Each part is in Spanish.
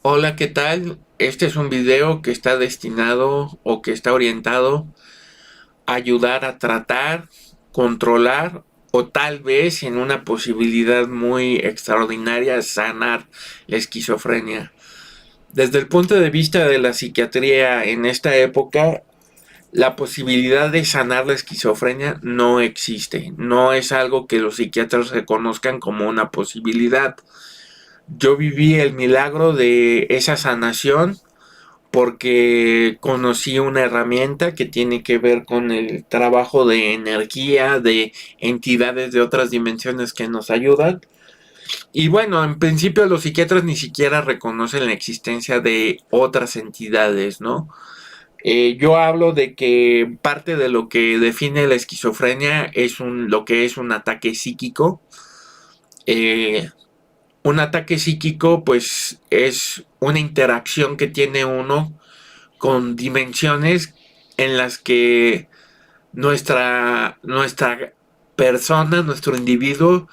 Hola, ¿qué tal? Este es un video que está destinado o que está orientado a ayudar a tratar, controlar o tal vez en una posibilidad muy extraordinaria sanar la esquizofrenia. Desde el punto de vista de la psiquiatría en esta época, la posibilidad de sanar la esquizofrenia no existe. No es algo que los psiquiatras reconozcan como una posibilidad. Yo viví el milagro de esa sanación porque conocí una herramienta que tiene que ver con el trabajo de energía, de entidades de otras dimensiones que nos ayudan. Y bueno, en principio los psiquiatras ni siquiera reconocen la existencia de otras entidades, ¿no? Yo hablo de que parte de lo que define la esquizofrenia es lo que es un ataque psíquico. Eh, un ataque psíquico pues es una interacción que tiene uno con dimensiones en las que nuestra persona, nuestro individuo,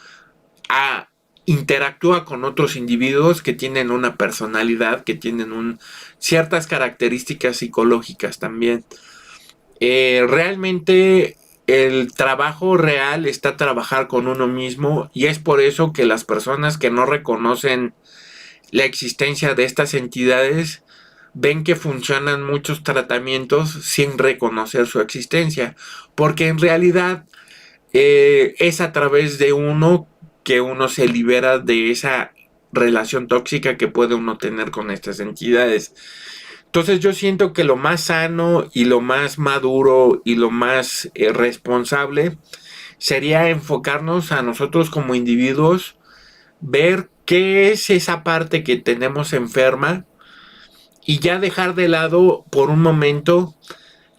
a, interactúa con otros individuos que tienen una personalidad, que tienen ciertas características psicológicas también. Realmente el trabajo real está trabajar con uno mismo y es por eso que las personas que no reconocen la existencia de estas entidades ven que funcionan muchos tratamientos sin reconocer su existencia, porque en realidad es a través de uno que uno se libera de esa relación tóxica que puede uno tener con estas entidades. Entonces yo siento que lo más sano y lo más maduro y lo más responsable sería enfocarnos a nosotros como individuos, ver qué es esa parte que tenemos enferma y ya dejar de lado por un momento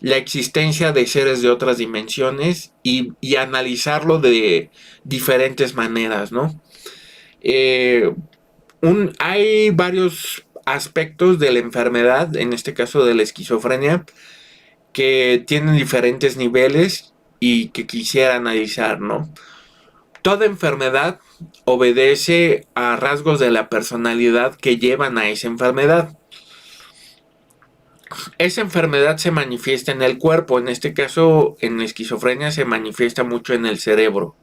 la existencia de seres de otras dimensiones y analizarlo de diferentes maneras, ¿no? Eh, hay varios aspectos de la enfermedad, en este caso de la esquizofrenia, que tienen diferentes niveles y que quisiera analizar, ¿no? Toda enfermedad obedece a rasgos de la personalidad que llevan a esa enfermedad. Esa enfermedad se manifiesta en el cuerpo, en este caso en la esquizofrenia se manifiesta mucho en el cerebro.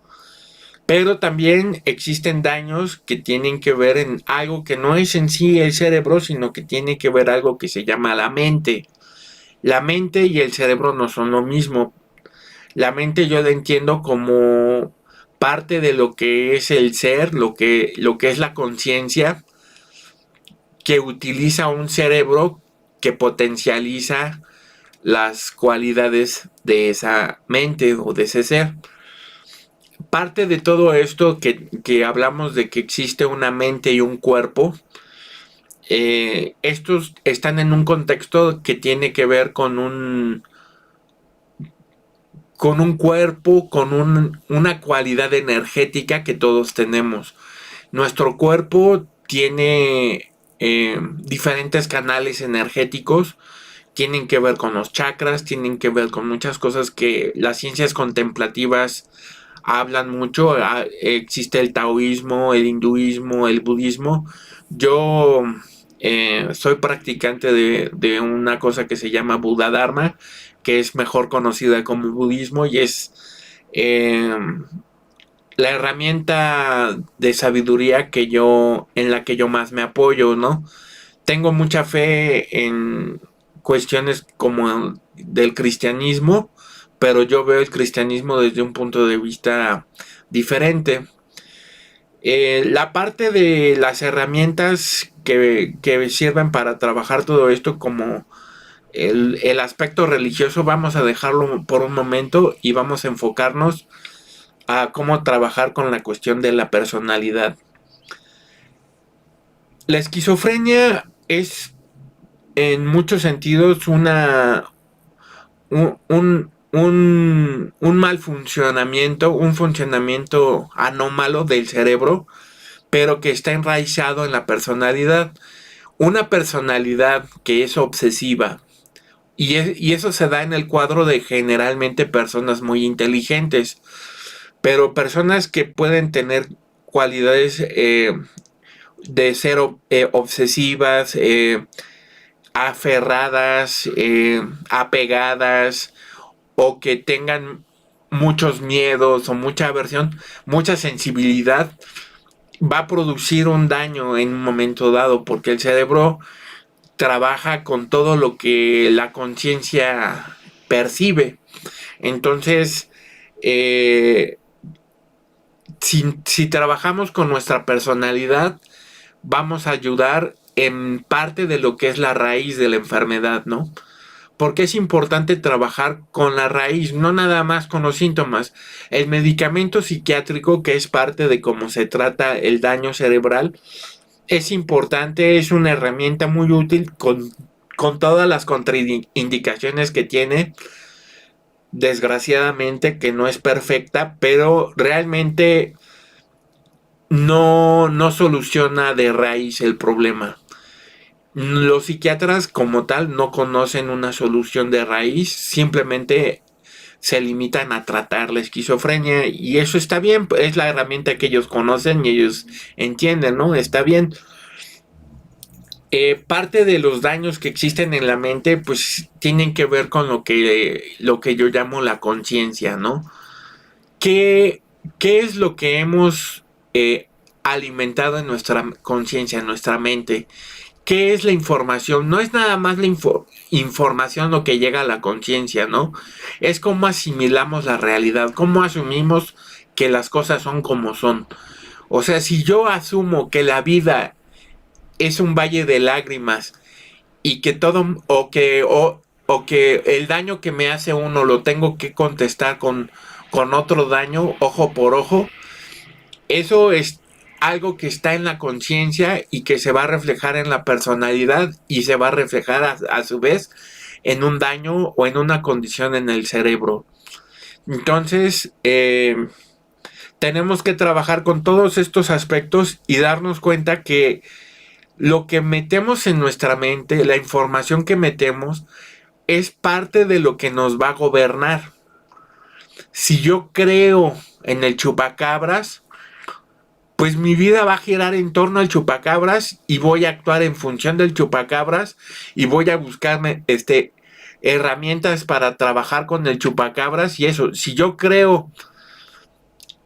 Pero también existen daños que tienen que ver en algo que no es en sí el cerebro, sino que tiene que ver algo que se llama la mente. La mente y el cerebro no son lo mismo. La mente yo la entiendo como parte de lo que es el ser, lo que es la conciencia, que utiliza un cerebro que potencializa las cualidades de esa mente o de ese ser. Parte de todo esto que hablamos de que existe una mente y un cuerpo, estos están en un contexto que tiene que ver con un cuerpo, con una cualidad energética que todos tenemos. Nuestro cuerpo tiene diferentes canales energéticos, tienen que ver con los chakras, tienen que ver con muchas cosas que las ciencias contemplativas hablan mucho. Existe el taoísmo, el hinduismo, el budismo. Yo soy practicante de una cosa que se llama Buda Dharma, que es mejor conocida como budismo y es eh, la herramienta de sabiduría en la que yo más me apoyo, ¿no? Tengo mucha fe en cuestiones como del cristianismo, pero yo veo el cristianismo desde un punto de vista diferente. La parte de las herramientas que sirven para trabajar todo esto como el aspecto religioso, vamos a dejarlo por un momento y vamos a enfocarnos a cómo trabajar con la cuestión de la personalidad. La esquizofrenia es en muchos sentidos un mal funcionamiento, un funcionamiento anómalo del cerebro, pero que está enraizado en la personalidad. Una personalidad que es obsesiva, y eso se da en el cuadro de generalmente personas muy inteligentes, pero personas que pueden tener cualidades de ser obsesivas, aferradas, apegadas, o que tengan muchos miedos o mucha aversión, mucha sensibilidad, va a producir un daño en un momento dado, porque el cerebro trabaja con todo lo que la conciencia percibe. Entonces, si trabajamos con nuestra personalidad, vamos a ayudar en parte de lo que es la raíz de la enfermedad, ¿no? Porque es importante trabajar con la raíz, no nada más con los síntomas. El medicamento psiquiátrico, que es parte de cómo se trata el daño cerebral, es importante, es una herramienta muy útil con todas las contraindicaciones que tiene, desgraciadamente, que no es perfecta, pero realmente no soluciona de raíz el problema. Los psiquiatras como tal no conocen una solución de raíz, simplemente se limitan a tratar la esquizofrenia, y eso está bien, es la herramienta que ellos conocen y ellos entienden, ¿no? Está bien. Parte de los daños que existen en la mente pues tienen que ver con lo que yo llamo la conciencia, ¿no? ¿Qué es lo que hemos alimentado en nuestra conciencia, en nuestra mente? ¿Qué es la información? No es nada más la información lo que llega a la conciencia, ¿no? Es cómo asimilamos la realidad, cómo asumimos que las cosas son como son. O sea, si yo asumo que la vida es un valle de lágrimas y que todo, o que el daño que me hace uno lo tengo que contestar con otro daño, ojo por ojo, eso es algo que está en la conciencia y que se va a reflejar en la personalidad y se va a reflejar a su vez en un daño o en una condición en el cerebro. Entonces, tenemos que trabajar con todos estos aspectos y darnos cuenta que lo que metemos en nuestra mente, la información que metemos, es parte de lo que nos va a gobernar. Si yo creo en el chupacabras, pues mi vida va a girar en torno al chupacabras y voy a actuar en función del chupacabras y voy a buscarme herramientas para trabajar con el chupacabras y eso. Si yo creo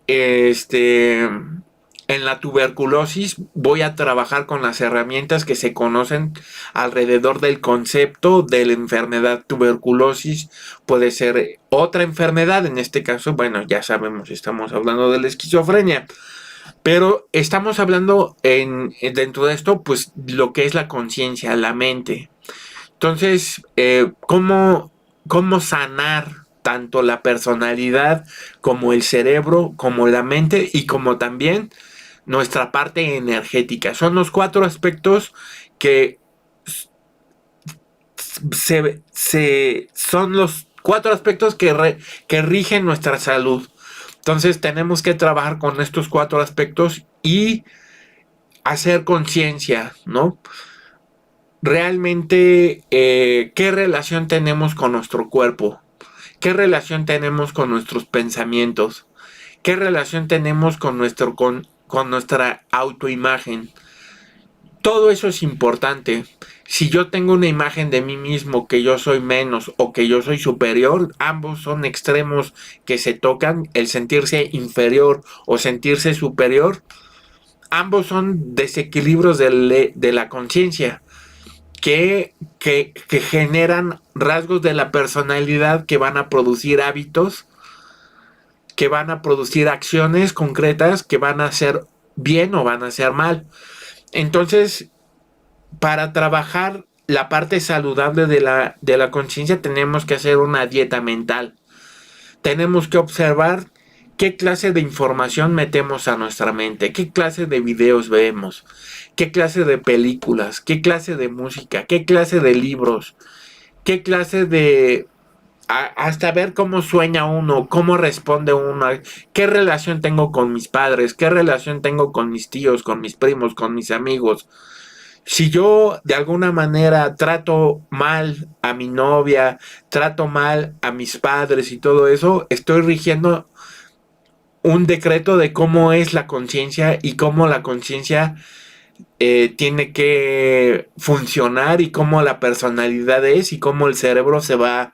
en la tuberculosis, voy a trabajar con las herramientas que se conocen alrededor del concepto de la enfermedad. Tuberculosis puede ser otra enfermedad, en este caso, bueno, ya sabemos, estamos hablando de la esquizofrenia, pero estamos hablando dentro de esto, pues lo que es la conciencia, la mente. Entonces, ¿cómo sanar tanto la personalidad como el cerebro, como la mente y como también nuestra parte energética? Son los 4 aspectos que son los 4 aspectos que rigen nuestra salud. Entonces tenemos que trabajar con estos 4 aspectos y hacer conciencia, ¿no? Realmente, ¿qué relación tenemos con nuestro cuerpo? ¿Qué relación tenemos con nuestros pensamientos? ¿Qué relación tenemos con nuestra autoimagen? Todo eso es importante. Si yo tengo una imagen de mí mismo que yo soy menos o que yo soy superior, ambos son extremos que se tocan. El sentirse inferior o sentirse superior, ambos son desequilibrios de la conciencia que generan rasgos de la personalidad que van a producir hábitos, que van a producir acciones concretas que van a ser bien o van a ser mal. Entonces, para trabajar la parte saludable de la conciencia, tenemos que hacer una dieta mental. Tenemos que observar qué clase de información metemos a nuestra mente, qué clase de videos vemos, qué clase de películas, qué clase de música, qué clase de libros, qué clase de... hasta ver cómo sueña uno, cómo responde uno, qué relación tengo con mis padres, qué relación tengo con mis tíos, con mis primos, con mis amigos. Si yo de alguna manera trato mal a mi novia, trato mal a mis padres y todo eso, estoy rigiendo un decreto de cómo es la conciencia y cómo la conciencia tiene que funcionar y cómo la personalidad es y cómo el cerebro se va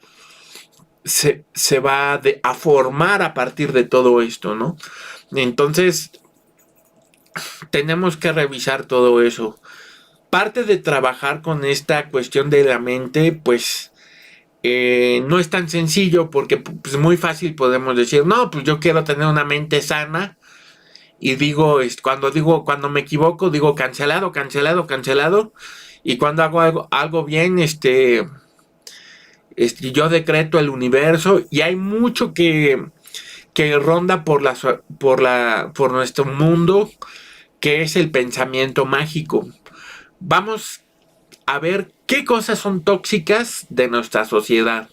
a formar a partir de todo esto, ¿no? Entonces, tenemos que revisar todo eso. Parte de trabajar con esta cuestión de la mente, pues no es tan sencillo porque pues, muy fácil podemos decir, no, pues yo quiero tener una mente sana y cuando me equivoco, digo cancelado, cancelado, cancelado, y cuando hago algo bien, yo decreto el universo y hay mucho que ronda por nuestro mundo, que es el pensamiento mágico. Vamos a ver qué cosas son tóxicas de nuestra sociedad.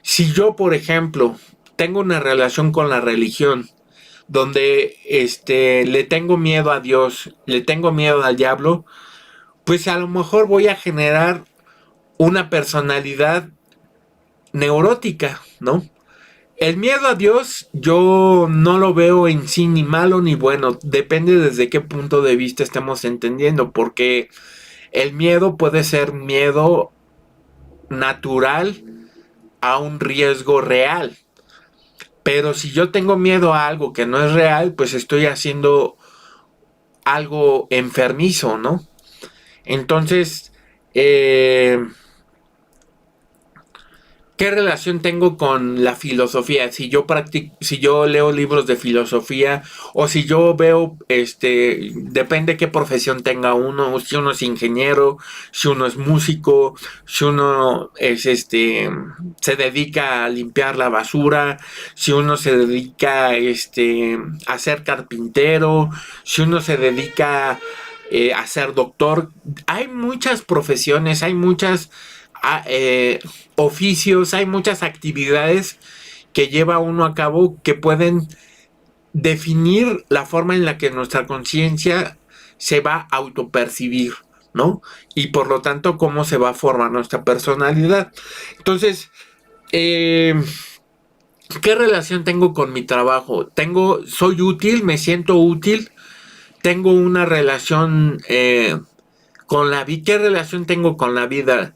Si yo, por ejemplo, tengo una relación con la religión, donde le tengo miedo a Dios, le tengo miedo al diablo, pues a lo mejor voy a generar una personalidad neurótica, ¿no? El miedo a Dios yo no lo veo en sí ni malo ni bueno, depende desde qué punto de vista estemos entendiendo, porque el miedo puede ser miedo natural a un riesgo real. Pero si yo tengo miedo a algo que no es real, pues estoy haciendo algo enfermizo, ¿no? Entonces, ¿qué relación tengo con la filosofía? Si yo leo libros de filosofía o si yo veo, depende qué profesión tenga uno, si uno es ingeniero, si uno es músico, si uno se dedica a limpiar la basura, si uno se dedica, a ser carpintero, si uno se dedica a ser doctor. Hay muchas profesiones, hay muchas oficios, hay muchas actividades que lleva uno a cabo que pueden definir la forma en la que nuestra conciencia se va a autopercibir, ¿no? Y por lo tanto, cómo se va a formar nuestra personalidad. Entonces, ¿qué relación tengo con mi trabajo? Soy útil, me siento útil, tengo una relación con la vida. ¿Qué relación tengo con la vida?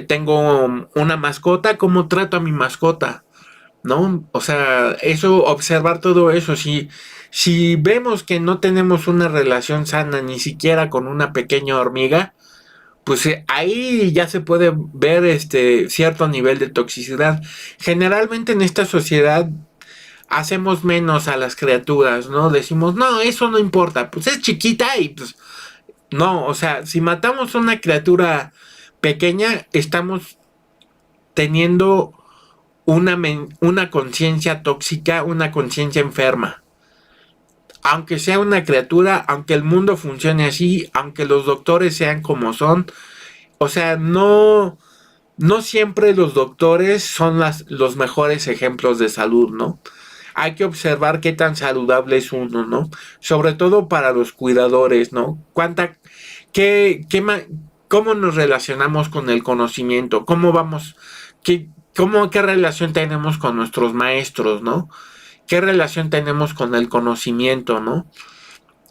Tengo una mascota, ¿cómo trato a mi mascota? ¿No? O sea, observar todo eso. Si vemos que no tenemos una relación sana ni siquiera con una pequeña hormiga, pues ahí ya se puede ver cierto nivel de toxicidad. Generalmente en esta sociedad hacemos menos a las criaturas, ¿no? Decimos, no, eso no importa, pues es chiquita y pues no, o sea, si matamos a una criatura pequeña, estamos teniendo una conciencia tóxica, una conciencia enferma. Aunque sea una criatura, aunque el mundo funcione así, aunque los doctores sean como son, o sea, no siempre los doctores son los mejores ejemplos de salud, ¿no? Hay que observar qué tan saludable es uno, ¿no? Sobre todo para los cuidadores, ¿no? ¿Cómo nos relacionamos con el conocimiento? ¿Cómo vamos? ¿Qué relación tenemos con nuestros maestros, ¿no? ¿Qué relación tenemos con el conocimiento, ¿no?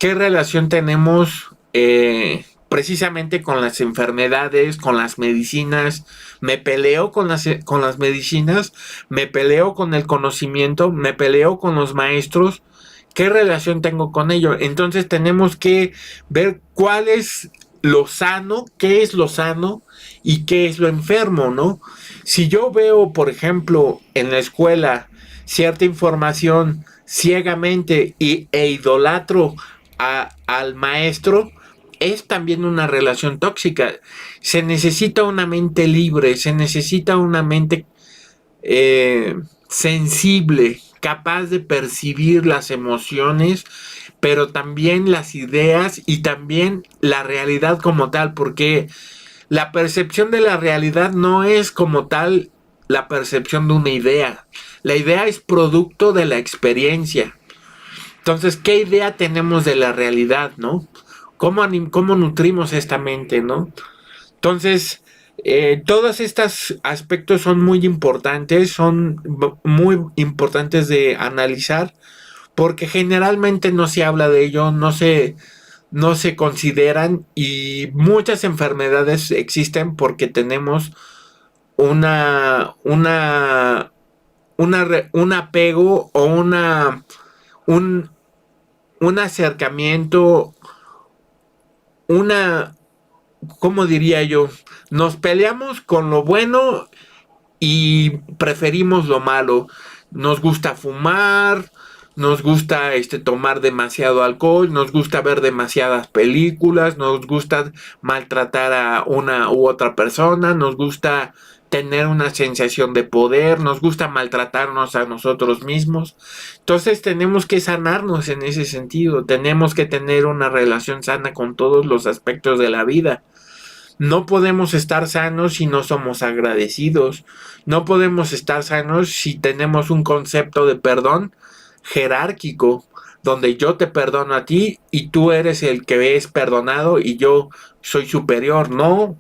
¿Qué relación tenemos precisamente con las enfermedades, con las medicinas? Me peleo con las medicinas, me peleo con el conocimiento, me peleo con los maestros. ¿Qué relación tengo con ello? Entonces tenemos que ver cuál es lo sano, qué es lo sano y qué es lo enfermo, ¿no? Si yo veo, por ejemplo, en la escuela cierta información ciegamente e idolatro al maestro, es también una relación tóxica. Se necesita una mente libre, se necesita una mente sensible, capaz de percibir las emociones, pero también las ideas y también la realidad como tal, porque la percepción de la realidad no es como tal la percepción de una idea. La idea es producto de la experiencia. Entonces, ¿qué idea tenemos de la realidad, no? ¿Cómo nutrimos esta mente, no? Entonces, todos estos aspectos son muy importantes de analizar, porque generalmente no se habla de ello, no se no se consideran y muchas enfermedades existen porque tenemos una un apego o un, un acercamiento, una, ¿cómo diría yo? Nos peleamos con lo bueno y preferimos lo malo. Nos gusta fumar, nos gusta tomar demasiado alcohol, nos gusta ver demasiadas películas, nos gusta maltratar a una u otra persona, nos gusta tener una sensación de poder, nos gusta maltratarnos a nosotros mismos. Entonces tenemos que sanarnos en ese sentido, tenemos que tener una relación sana con todos los aspectos de la vida. No podemos estar sanos si no somos agradecidos. No podemos estar sanos si tenemos un concepto de perdón jerárquico, donde yo te perdono a ti y tú eres el que es perdonado y yo soy superior. No.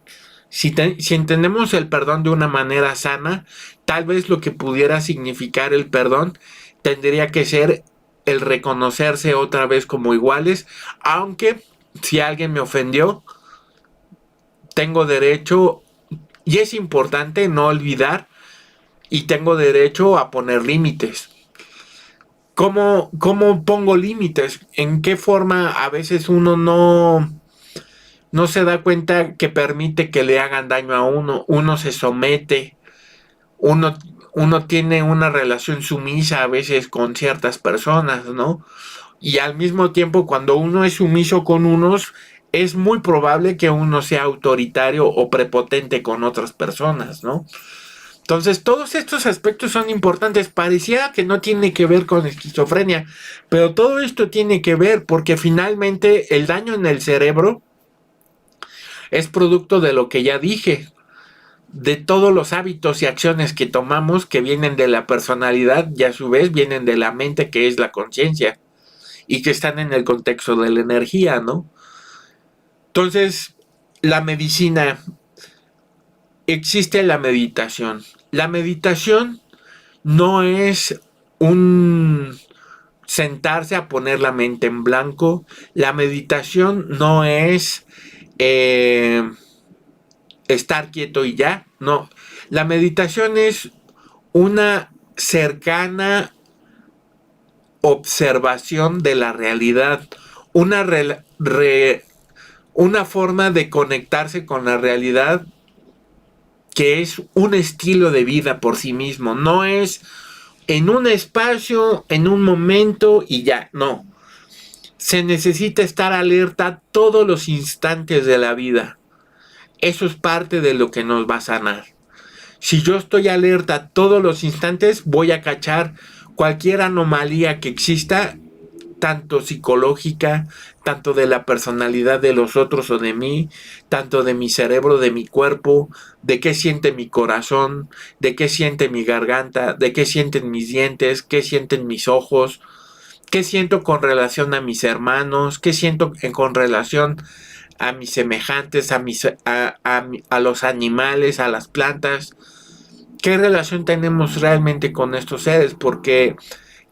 Si entendemos el perdón de una manera sana, tal vez lo que pudiera significar el perdón tendría que ser el reconocerse otra vez como iguales, aunque si alguien me ofendió, tengo derecho, y es importante no olvidar, y tengo derecho a poner límites. ¿Cómo pongo límites? ¿En qué forma a veces uno no se da cuenta que permite que le hagan daño a uno? Uno se somete, uno, uno tiene una relación sumisa a veces con ciertas personas, ¿no? Y al mismo tiempo, cuando uno es sumiso con unos, es muy probable que uno sea autoritario o prepotente con otras personas, ¿no? Entonces, todos estos aspectos son importantes. Parecía que no tiene que ver con esquizofrenia, pero todo esto tiene que ver porque finalmente el daño en el cerebro es producto de lo que ya dije, de todos los hábitos y acciones que tomamos que vienen de la personalidad y a su vez vienen de la mente, que es la conciencia, y que están en el contexto de la energía, ¿no? Entonces, la medicina, existe la meditación. La meditación no es un sentarse a poner la mente en blanco. La meditación no es estar quieto y ya. No. La meditación es una cercana observación de la realidad. Una forma de conectarse con la realidad que es un estilo de vida por sí mismo. No es en un espacio, en un momento y ya, no. Se necesita estar alerta todos los instantes de la vida. Eso es parte de lo que nos va a sanar. Si yo estoy alerta todos los instantes, voy a cachar cualquier anomalía que exista, tanto psicológica, tanto de la personalidad de los otros o de mí, tanto de mi cerebro, de mi cuerpo, de qué siente mi corazón, de qué siente mi garganta, de qué sienten mis dientes, qué sienten mis ojos, qué siento con relación a mis hermanos, qué siento con relación a mis semejantes, a los animales, a las plantas. ¿Qué relación tenemos realmente con estos seres? Porque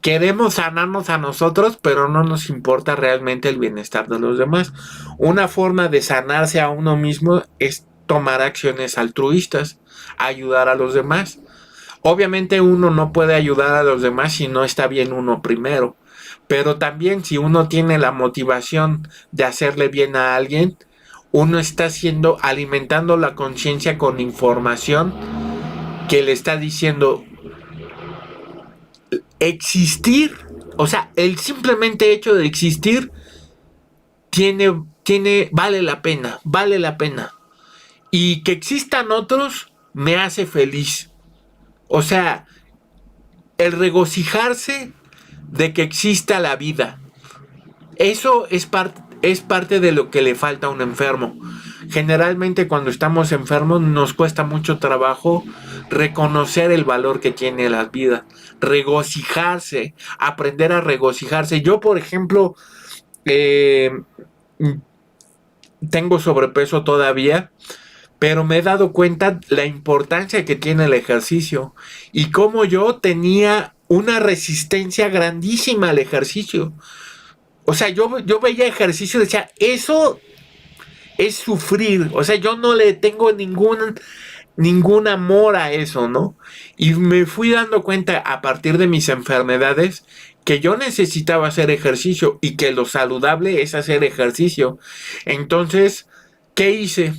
queremos sanarnos a nosotros, pero no nos importa realmente el bienestar de los demás. Una forma de sanarse a uno mismo es tomar acciones altruistas, ayudar a los demás. Obviamente uno no puede ayudar a los demás si no está bien uno primero, pero también si uno tiene la motivación de hacerle bien a alguien, uno está alimentando la conciencia con información que le está diciendo existir, o sea, el simplemente hecho de existir vale la pena, vale la pena. Y que existan otros me hace feliz. O sea, el regocijarse de que exista la vida. Eso es parte de lo que le falta a un enfermo. Generalmente cuando estamos enfermos nos cuesta mucho trabajo reconocer el valor que tiene la vida, regocijarse, aprender a regocijarse. Yo, por ejemplo, tengo sobrepeso todavía, pero me he dado cuenta la importancia que tiene el ejercicio y cómo yo tenía una resistencia grandísima al ejercicio. O sea, yo veía ejercicio y decía, eso es sufrir. O sea, yo no le tengo ningún amor a eso, ¿no? Y me fui dando cuenta a partir de mis enfermedades que yo necesitaba hacer ejercicio y que lo saludable es hacer ejercicio. Entonces, ¿qué hice?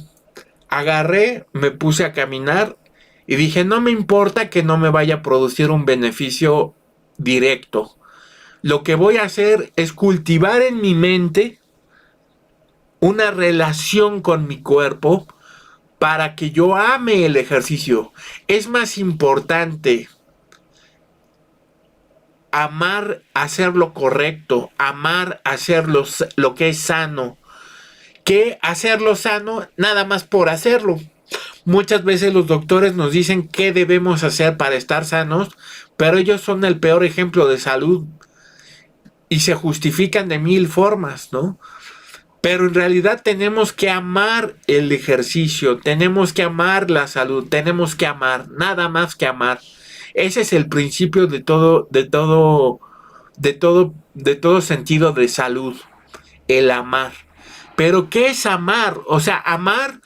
Agarré, me puse a caminar y dije, no me importa que no me vaya a producir un beneficio directo. Lo que voy a hacer es cultivar en mi mente una relación con mi cuerpo para que yo ame el ejercicio. Es más importante amar hacer lo correcto, amar hacer lo que es sano, que hacerlo sano nada más por hacerlo. Muchas veces los doctores nos dicen qué debemos hacer para estar sanos, pero ellos son el peor ejemplo de salud y se justifican de mil formas, ¿no? Pero en realidad tenemos que amar el ejercicio, tenemos que amar la salud, tenemos que amar, nada más que amar. Ese es el principio de todo sentido de salud, el amar. Pero ¿qué es amar? O sea, amar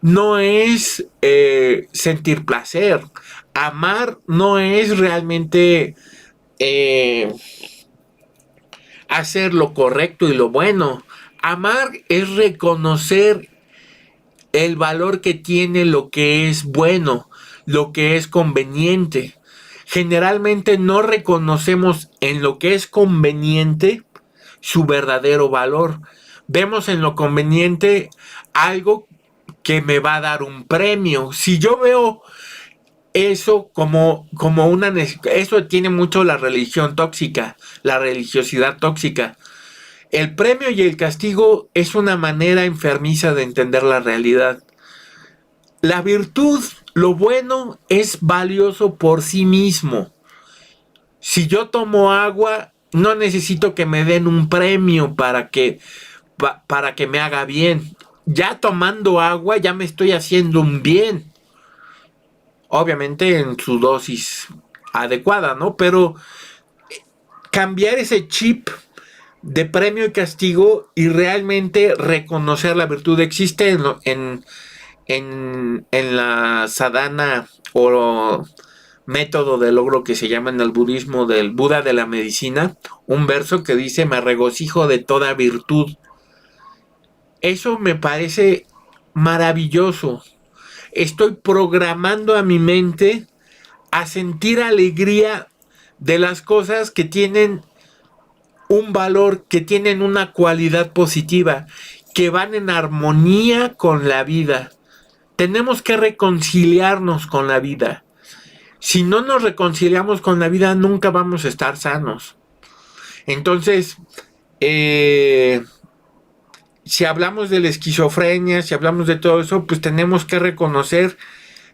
no es sentir placer. Amar no es realmente eh, hacer lo correcto y lo bueno. Amar es reconocer el valor que tiene lo que es bueno, lo que es conveniente. Generalmente no reconocemos en lo que es conveniente su verdadero valor. Vemos en lo conveniente algo que me va a dar un premio. Si yo veo eso como una... Eso tiene mucho la religión tóxica, la religiosidad tóxica. El premio y el castigo es una manera enfermiza de entender la realidad. La virtud, lo bueno, es valioso por sí mismo. Si yo tomo agua, no necesito que me den un premio para que me haga bien. Ya tomando agua, ya me estoy haciendo un bien. Obviamente en su dosis adecuada, ¿no? Pero cambiar ese chip de premio y castigo y realmente reconocer la virtud existe en la sadhana o método de logro que se llama en el budismo del Buda de la medicina, un verso que dice me regocijo de toda virtud. Eso me parece maravilloso. Estoy programando a mi mente a sentir alegría de las cosas que tienen un valor, que tienen una cualidad positiva, que van en armonía con la vida. Tenemos que reconciliarnos con la vida. Si no nos reconciliamos con la vida, nunca vamos a estar sanos. Entonces, si hablamos de la esquizofrenia, si hablamos de todo eso, pues tenemos que reconocer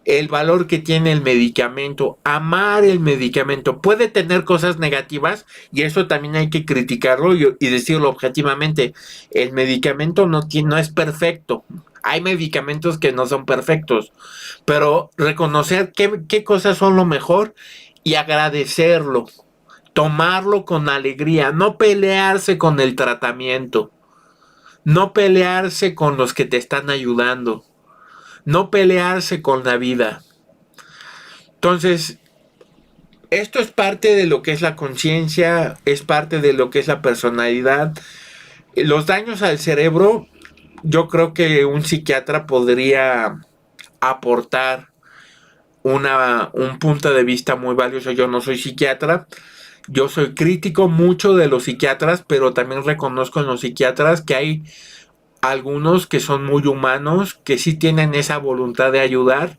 el valor que tiene el medicamento, amar el medicamento. Puede tener cosas negativas y eso también hay que criticarlo y decirlo objetivamente. El medicamento no es perfecto. Hay medicamentos que no son perfectos, pero reconocer qué cosas son lo mejor y agradecerlo, tomarlo con alegría, no pelearse con el tratamiento, no pelearse con los que te están ayudando, no pelearse con la vida. Entonces, esto es parte de lo que es la conciencia, es parte de lo que es la personalidad. Los daños al cerebro, yo creo que un psiquiatra podría aportar un punto de vista muy valioso. Yo no soy psiquiatra, yo soy crítico mucho de los psiquiatras, pero también reconozco en los psiquiatras que hay algunos que son muy humanos, que sí tienen esa voluntad de ayudar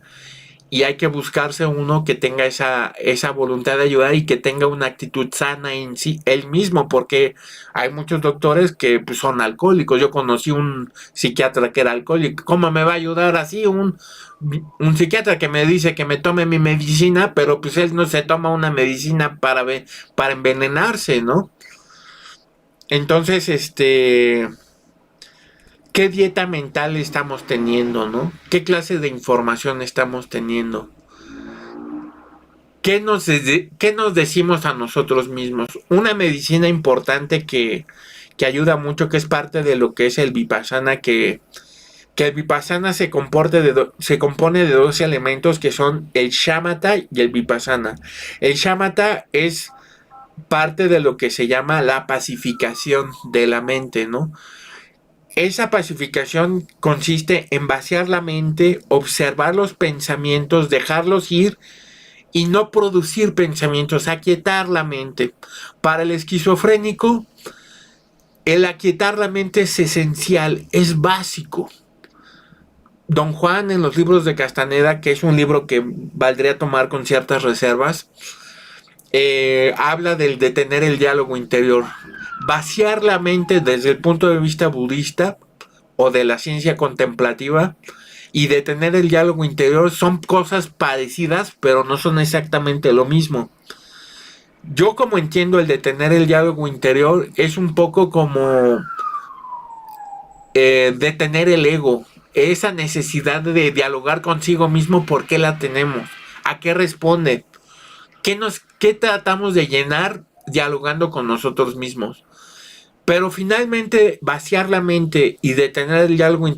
y hay que buscarse uno que tenga esa voluntad de ayudar y que tenga una actitud sana en sí, él mismo, porque hay muchos doctores que pues, son alcohólicos. Yo conocí un psiquiatra que era alcohólico. ¿Cómo me va a ayudar así un psiquiatra que me dice que me tome mi medicina, pero pues él no se toma una medicina para envenenarse, ¿no? Entonces, ¿qué dieta mental estamos teniendo, no? ¿Qué clase de información estamos teniendo? ¿Qué nos decimos a nosotros mismos? Una medicina importante que que ayuda mucho, que es parte de lo que es el Vipassana, que el Vipassana se compone de dos elementos que son el Shamatha y el Vipassana. El Shamatha es parte de lo que se llama la pacificación de la mente, ¿no? Esa pacificación consiste en vaciar la mente, observar los pensamientos, dejarlos ir y no producir pensamientos, aquietar la mente. Para el esquizofrénico, el aquietar la mente es esencial, es básico. Don Juan, en los libros de Castaneda, que es un libro que valdría tomar con ciertas reservas, habla del detener el diálogo interior. Vaciar la mente desde el punto de vista budista o de la ciencia contemplativa y detener el diálogo interior son cosas parecidas, pero no son exactamente lo mismo. Yo, como entiendo el detener el diálogo interior, es un poco como detener el ego, esa necesidad de dialogar consigo mismo. ¿Por qué la tenemos? ¿A qué responde? ¿Qué tratamos de llenar dialogando con nosotros mismos? Pero finalmente vaciar la mente y detener el diálogo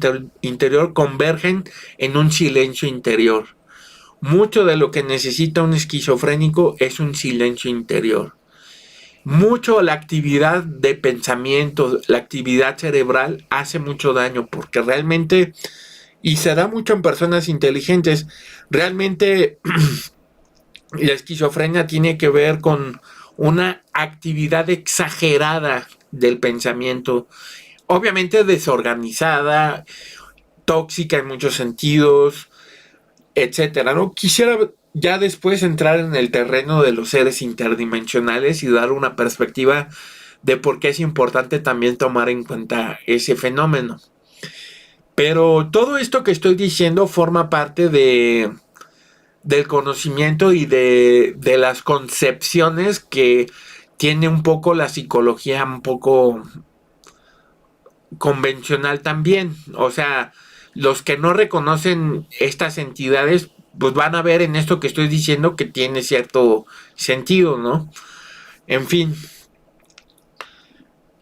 interior convergen en un silencio interior. Mucho de lo que necesita un esquizofrénico es un silencio interior. Mucho la actividad de pensamiento, la actividad cerebral hace mucho daño porque realmente, y se da mucho en personas inteligentes, realmente la esquizofrenia tiene que ver con una actividad exagerada del pensamiento, obviamente desorganizada, tóxica en muchos sentidos, etcétera, ¿no? Quisiera ya después entrar en el terreno de los seres interdimensionales y dar una perspectiva de por qué es importante también tomar en cuenta ese fenómeno. Pero todo esto que estoy diciendo forma parte del conocimiento y de las concepciones que tiene un poco la psicología un poco convencional también. O sea, los que no reconocen estas entidades, pues van a ver en esto que estoy diciendo que tiene cierto sentido, ¿no? En fin,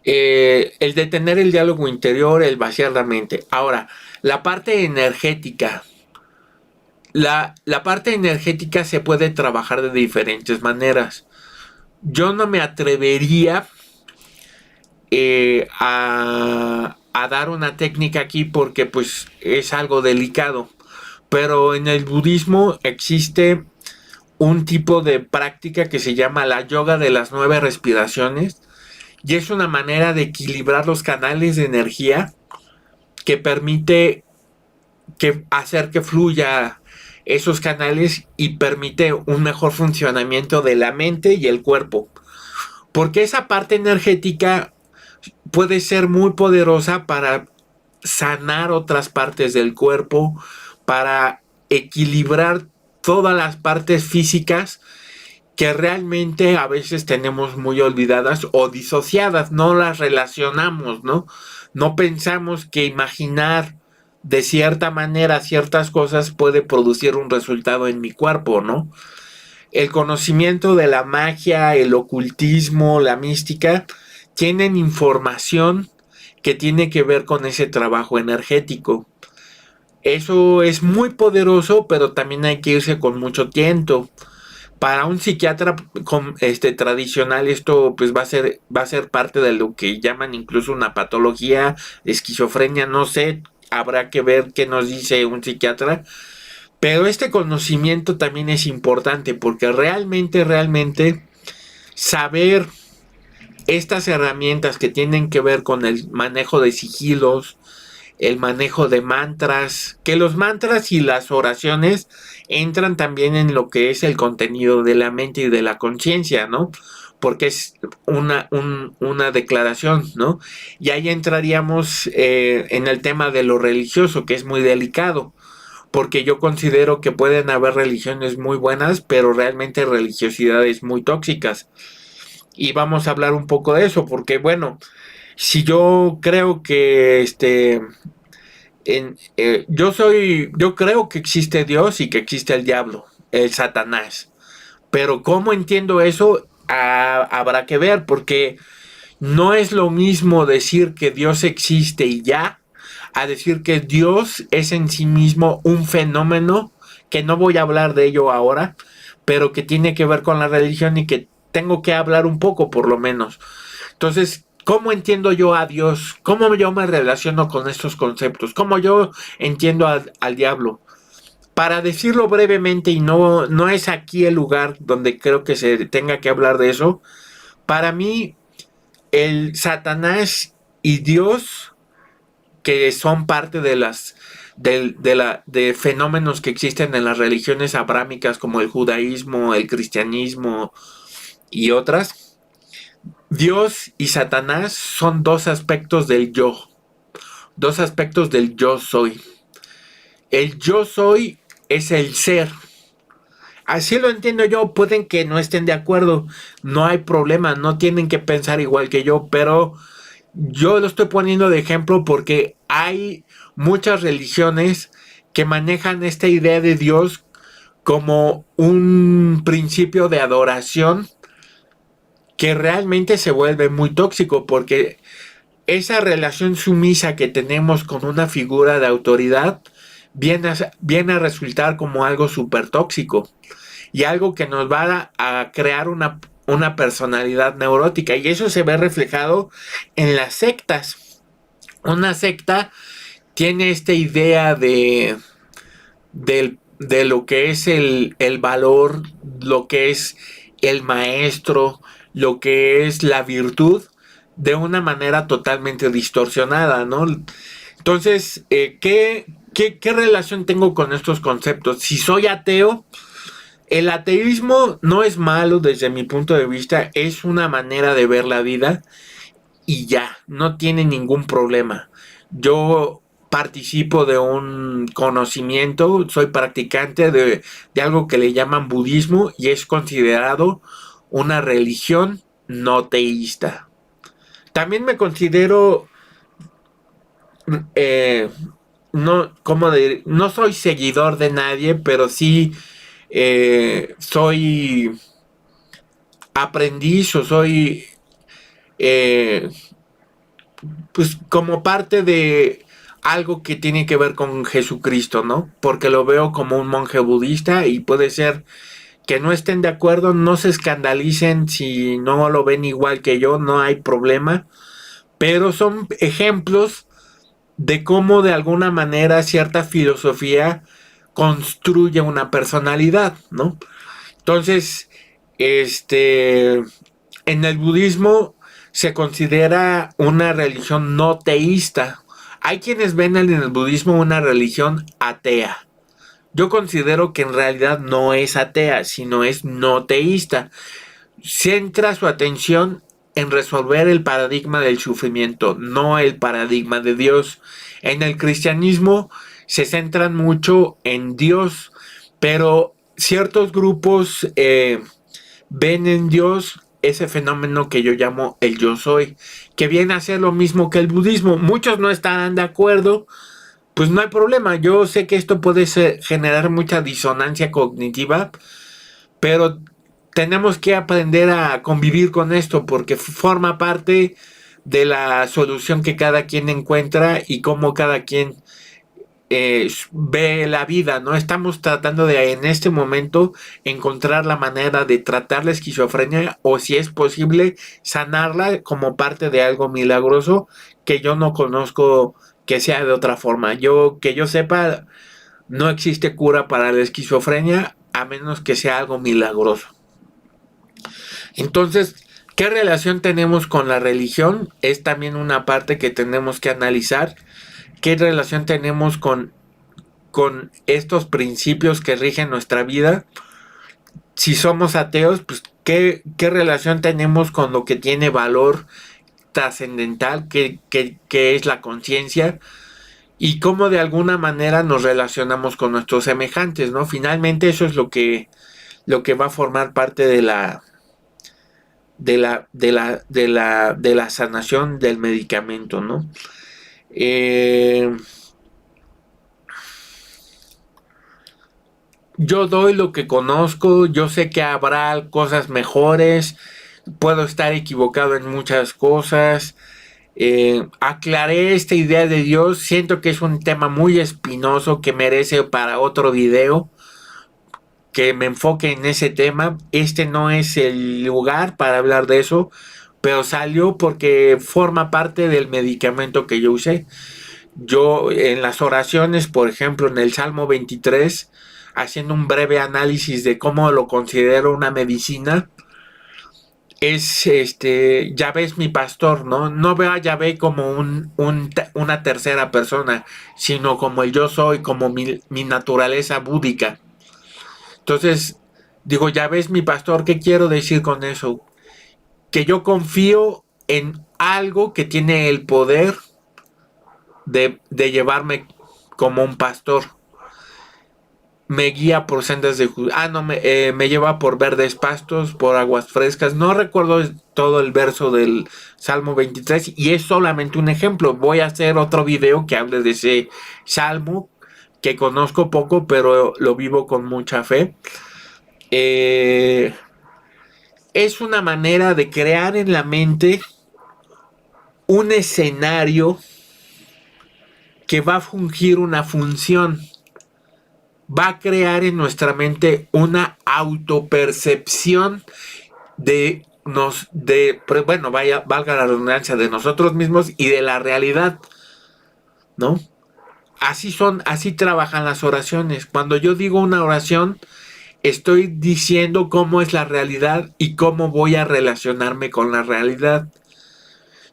el detener el diálogo interior, el vaciar la mente. Ahora, la parte energética. La parte energética se puede trabajar de diferentes maneras. Yo no me atrevería a dar una técnica aquí porque pues es algo delicado. Pero en el budismo existe un tipo de práctica que se llama la yoga de las 9 respiraciones y es una manera de equilibrar los canales de energía que permite hacer que fluya esos canales y permite un mejor funcionamiento de la mente y el cuerpo. Porque esa parte energética puede ser muy poderosa para sanar otras partes del cuerpo, para equilibrar todas las partes físicas que realmente a veces tenemos muy olvidadas o disociadas, no las relacionamos, ¿no? No pensamos que imaginar de cierta manera ciertas cosas puede producir un resultado en mi cuerpo, ¿no? El conocimiento de la magia, el ocultismo, la mística, tienen información que tiene que ver con ese trabajo energético. Eso es muy poderoso, pero también hay que irse con mucho tiento. Para un psiquiatra tradicional esto pues va a ser parte de lo que llaman incluso una patología, esquizofrenia, no sé, habrá que ver qué nos dice un psiquiatra. Pero este conocimiento también es importante porque realmente saber estas herramientas que tienen que ver con el manejo de sigilos, el manejo de mantras, que los mantras y las oraciones entran también en lo que es el contenido de la mente y de la conciencia, ¿no? Porque es una declaración, ¿no? Y ahí entraríamos en el tema de lo religioso, que es muy delicado, porque yo considero que pueden haber religiones muy buenas, pero realmente religiosidades muy tóxicas. Y vamos a hablar un poco de eso, porque bueno, si yo creo que yo creo que existe Dios y que existe el diablo, el Satanás. Pero cómo entiendo eso, habrá que ver, porque No es lo mismo decir que Dios existe y ya, a decir que Dios es en sí mismo un fenómeno, que no voy a hablar de ello ahora, pero que tiene que ver con la religión y que tengo que hablar un poco por lo menos. Entonces, ¿cómo entiendo yo a Dios? ¿Cómo yo me relaciono con estos conceptos? ¿Cómo yo entiendo al diablo? Para decirlo brevemente, y no es aquí el lugar donde creo que se tenga que hablar de eso, para mí el Satanás y Dios, que son parte de de fenómenos que existen en las religiones abrámicas como el judaísmo, el cristianismo y otras, Dios y Satanás son dos aspectos del yo, dos aspectos del yo soy. El yo soy es el ser. Así lo entiendo yo, pueden que no estén de acuerdo, no hay problema, no tienen que pensar igual que yo, pero yo lo estoy poniendo de ejemplo porque hay muchas religiones que manejan esta idea de Dios como un principio de adoración que realmente se vuelve muy tóxico porque esa relación sumisa que tenemos con una figura de autoridad viene a resultar como algo súper tóxico y algo que nos va a crear una personalidad neurótica y eso se ve reflejado en las sectas. Una secta tiene esta idea de lo que es el valor, lo que es el maestro, lo que es la virtud, de una manera totalmente distorsionada, ¿no? Entonces, ¿qué relación tengo con estos conceptos? Si soy ateo, el ateísmo no es malo desde mi punto de vista, es una manera de ver la vida y ya, no tiene ningún problema. Yo participo de un conocimiento, soy practicante de algo que le llaman budismo y es considerado una religión no teísta. También me considero, eh, no soy seguidor de nadie, pero sí soy aprendiz o soy eh, pues como parte de algo que tiene que ver con Jesucristo, ¿no? Porque lo veo como un monje budista y puede ser que no estén de acuerdo, no se escandalicen si no lo ven igual que yo, no hay problema, pero son ejemplos de cómo de alguna manera cierta filosofía construye una personalidad, ¿no? Entonces, en el budismo se considera una religión no teísta. Hay quienes ven en el budismo una religión atea. Yo considero que en realidad no es atea, sino es no teísta. Centra su atención en resolver el paradigma del sufrimiento, no el paradigma de Dios. En el cristianismo se centran mucho en Dios, pero ciertos grupos ven en Dios ese fenómeno que yo llamo el yo soy, que viene a ser lo mismo que el budismo. Muchos no están de acuerdo, pues no hay problema. Yo sé que esto puede generar mucha disonancia cognitiva, pero tenemos que aprender a convivir con esto porque forma parte de la solución que cada quien encuentra y cómo cada quien ve la vida, ¿no? Estamos tratando de en este momento encontrar la manera de tratar la esquizofrenia o si es posible sanarla como parte de algo milagroso que yo no conozco que sea de otra forma. Que yo sepa, no existe cura para la esquizofrenia a menos que sea algo milagroso. Entonces, ¿qué relación tenemos con la religión? Es también una parte que tenemos que analizar. ¿Qué relación tenemos con estos principios que rigen nuestra vida? Si somos ateos, pues ¿qué relación tenemos con lo que tiene valor trascendental, que es la conciencia? Y cómo de alguna manera nos relacionamos con nuestros semejantes, ¿no? Finalmente eso es lo que va a formar parte de la sanación del medicamento, ¿no? Yo doy lo que conozco, yo sé que habrá cosas mejores, puedo estar equivocado en muchas cosas. Aclaré esta idea de Dios, siento que es un tema muy espinoso que merece para otro video, que me enfoque en ese tema. Este no es el lugar para hablar de eso, pero salió porque forma parte del medicamento que yo usé. Yo en las oraciones, por ejemplo, en el Salmo 23, haciendo un breve análisis de cómo lo considero una medicina, es Yahvé es mi pastor, ¿no? No veo a Yahvé como una tercera persona, sino como el yo soy, como mi naturaleza búdica. Entonces, digo, Yahvé es mi pastor, ¿qué quiero decir con eso? Que yo confío en algo que tiene el poder de llevarme como un pastor. Me guía por sendas de me lleva por verdes pastos, por aguas frescas. No recuerdo todo el verso del Salmo 23 y es solamente un ejemplo. Voy a hacer otro video que hable de ese salmo que conozco poco, pero lo vivo con mucha fe. Es una manera de crear en la mente un escenario que va a fungir una función. Va a crear en nuestra mente una autopercepción valga la redundancia, de nosotros mismos y de la realidad, ¿no? Así trabajan las oraciones. Cuando yo digo una oración, estoy diciendo cómo es la realidad y cómo voy a relacionarme con la realidad.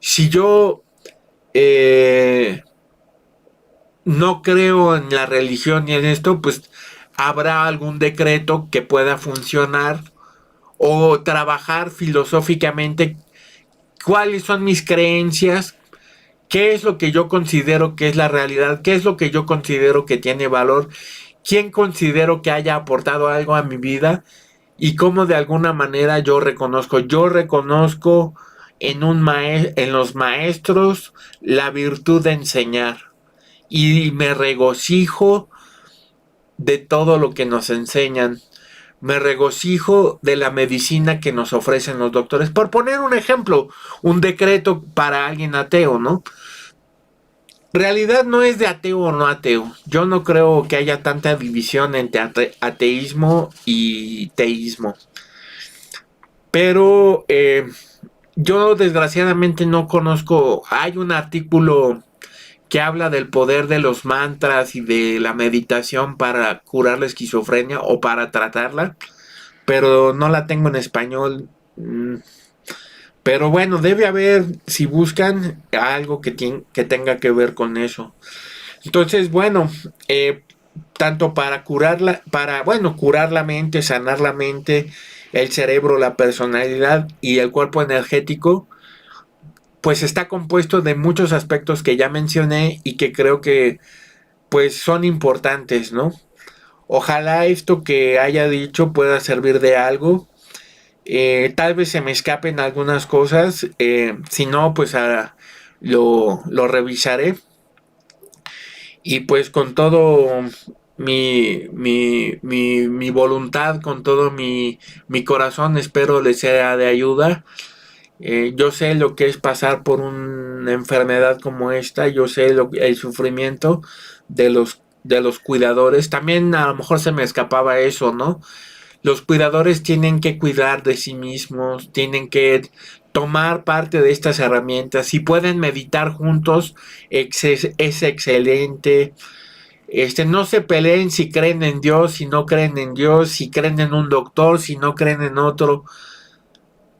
Si yo no creo en la religión ni en esto, pues habrá algún decreto que pueda funcionar o trabajar filosóficamente cuáles son mis creencias, qué es lo que yo considero que es la realidad, qué es lo que yo considero que tiene valor, quién considero que haya aportado algo a mi vida y cómo de alguna manera yo reconozco en los maestros la virtud de enseñar y me regocijo de todo lo que nos enseñan. Me regocijo de la medicina que nos ofrecen los doctores. Por poner un ejemplo, un decreto para alguien ateo, ¿no? Realidad no es de ateo o no ateo. Yo no creo que haya tanta división entre ateísmo y teísmo. Pero yo desgraciadamente no conozco. Hay un artículo que habla del poder de los mantras y de la meditación para curar la esquizofrenia o para tratarla, pero no la tengo en español. Pero bueno, debe haber, si buscan, algo que tenga que ver con eso. Entonces, bueno, tanto para curar la mente, sanar la mente, el cerebro, la personalidad y el cuerpo energético, pues está compuesto de muchos aspectos que ya mencioné y que creo que pues son importantes, ¿no? Ojalá esto que haya dicho pueda servir de algo. Tal vez se me escapen algunas cosas, si no, pues lo revisaré. Y pues con todo mi voluntad, con todo mi corazón, espero les sea de ayuda. Yo sé lo que es pasar por una enfermedad como esta, yo sé el sufrimiento de los cuidadores. También a lo mejor se me escapaba eso, ¿no? Los cuidadores tienen que cuidar de sí mismos, tienen que tomar parte de estas herramientas. Si pueden meditar juntos, es excelente. No se peleen si creen en Dios, si no creen en Dios, si creen en un doctor, si no creen en otro.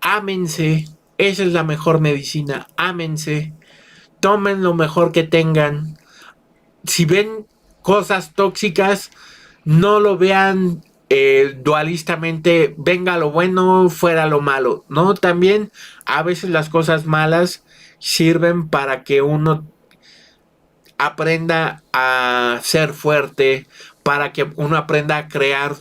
Ámense, esa es la mejor medicina, ámense, tomen lo mejor que tengan. Si ven cosas tóxicas, no lo vean dualistamente, venga lo bueno, fuera lo malo, ¿no? También a veces las cosas malas sirven para que uno aprenda a ser fuerte, para que uno aprenda a crear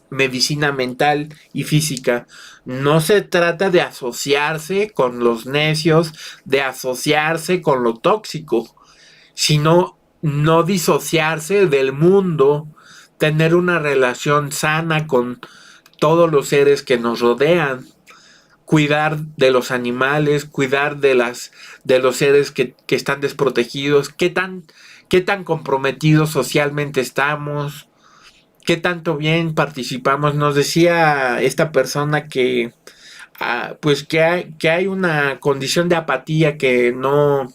medicina mental y física. No se trata de asociarse con los necios, de asociarse con lo tóxico, sino no disociarse del mundo, tener una relación sana con todos los seres que nos rodean. cuidar de los animales, cuidar de los seres que están desprotegidos, qué tan comprometidos socialmente estamos, qué tanto bien participamos. Nos decía esta persona que pues que hay una condición de apatía que no.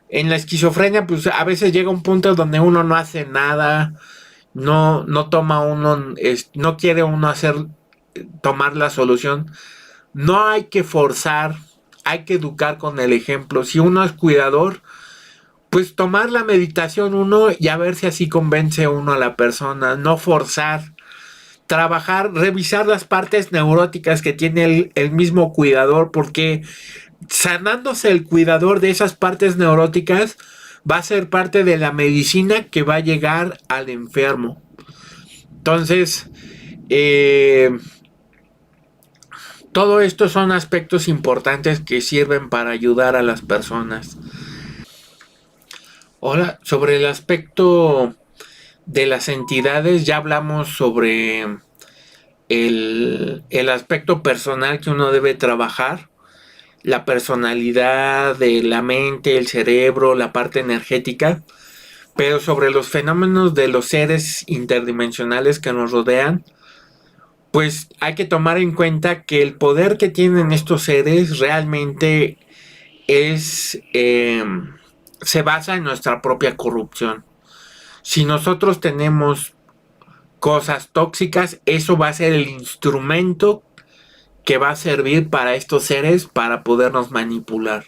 En la esquizofrenia, pues a veces llega un punto donde uno no hace nada, no toma uno, no quiere uno tomar la solución. No hay que forzar, hay que educar con el ejemplo. Si uno es cuidador, pues tomar la meditación uno y a ver si así convence uno a la persona, no forzar, trabajar, revisar las partes neuróticas que tiene el mismo cuidador, porque sanándose el cuidador de esas partes neuróticas va a ser parte de la medicina que va a llegar al enfermo. Entonces, todo esto son aspectos importantes que sirven para ayudar a las personas. Ahora, sobre el aspecto de las entidades, ya hablamos sobre el aspecto personal que uno debe trabajar, la personalidad de la mente, el cerebro, la parte energética, pero sobre los fenómenos de los seres interdimensionales que nos rodean, pues hay que tomar en cuenta que el poder que tienen estos seres realmente se basa en nuestra propia corrupción. Si nosotros tenemos cosas tóxicas, eso va a ser el instrumento que va a servir para estos seres para podernos manipular.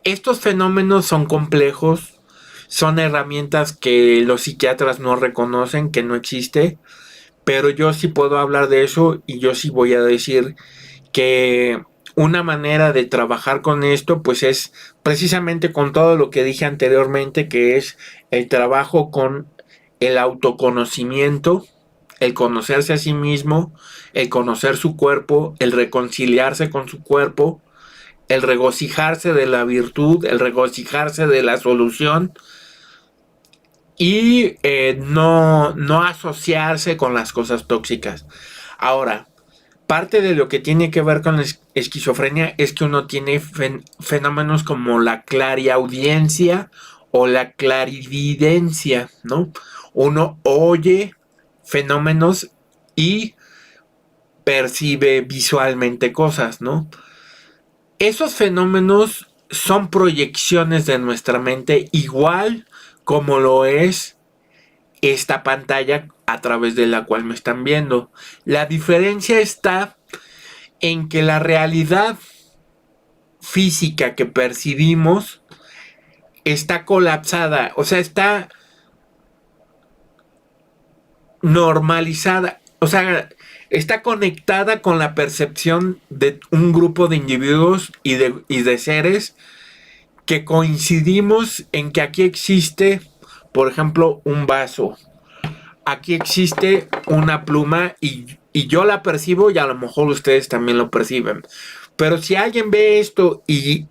Estos fenómenos son complejos, son herramientas que los psiquiatras no reconocen, que no existe, pero yo sí puedo hablar de eso y yo sí voy a decir que una manera de trabajar con esto pues es precisamente con todo lo que dije anteriormente, que es el trabajo con el autoconocimiento, el conocerse a sí mismo, el conocer su cuerpo, el reconciliarse con su cuerpo, el regocijarse de la virtud, el regocijarse de la solución y no asociarse con las cosas tóxicas. Ahora, parte de lo que tiene que ver con la esquizofrenia es que uno tiene fenómenos como la clariaudiencia o la clarividencia, ¿no? Uno oye fenómenos y percibe visualmente cosas, ¿no? Esos fenómenos son proyecciones de nuestra mente, igual como lo es esta pantalla a través de la cual me están viendo. La diferencia está en que la realidad física que percibimos está colapsada, o sea, está normalizada, o sea, está conectada con la percepción de un grupo de individuos y de seres que coincidimos en que aquí existe, por ejemplo, un vaso, aquí existe una pluma y yo la percibo y a lo mejor ustedes también lo perciben. Pero si alguien ve esto y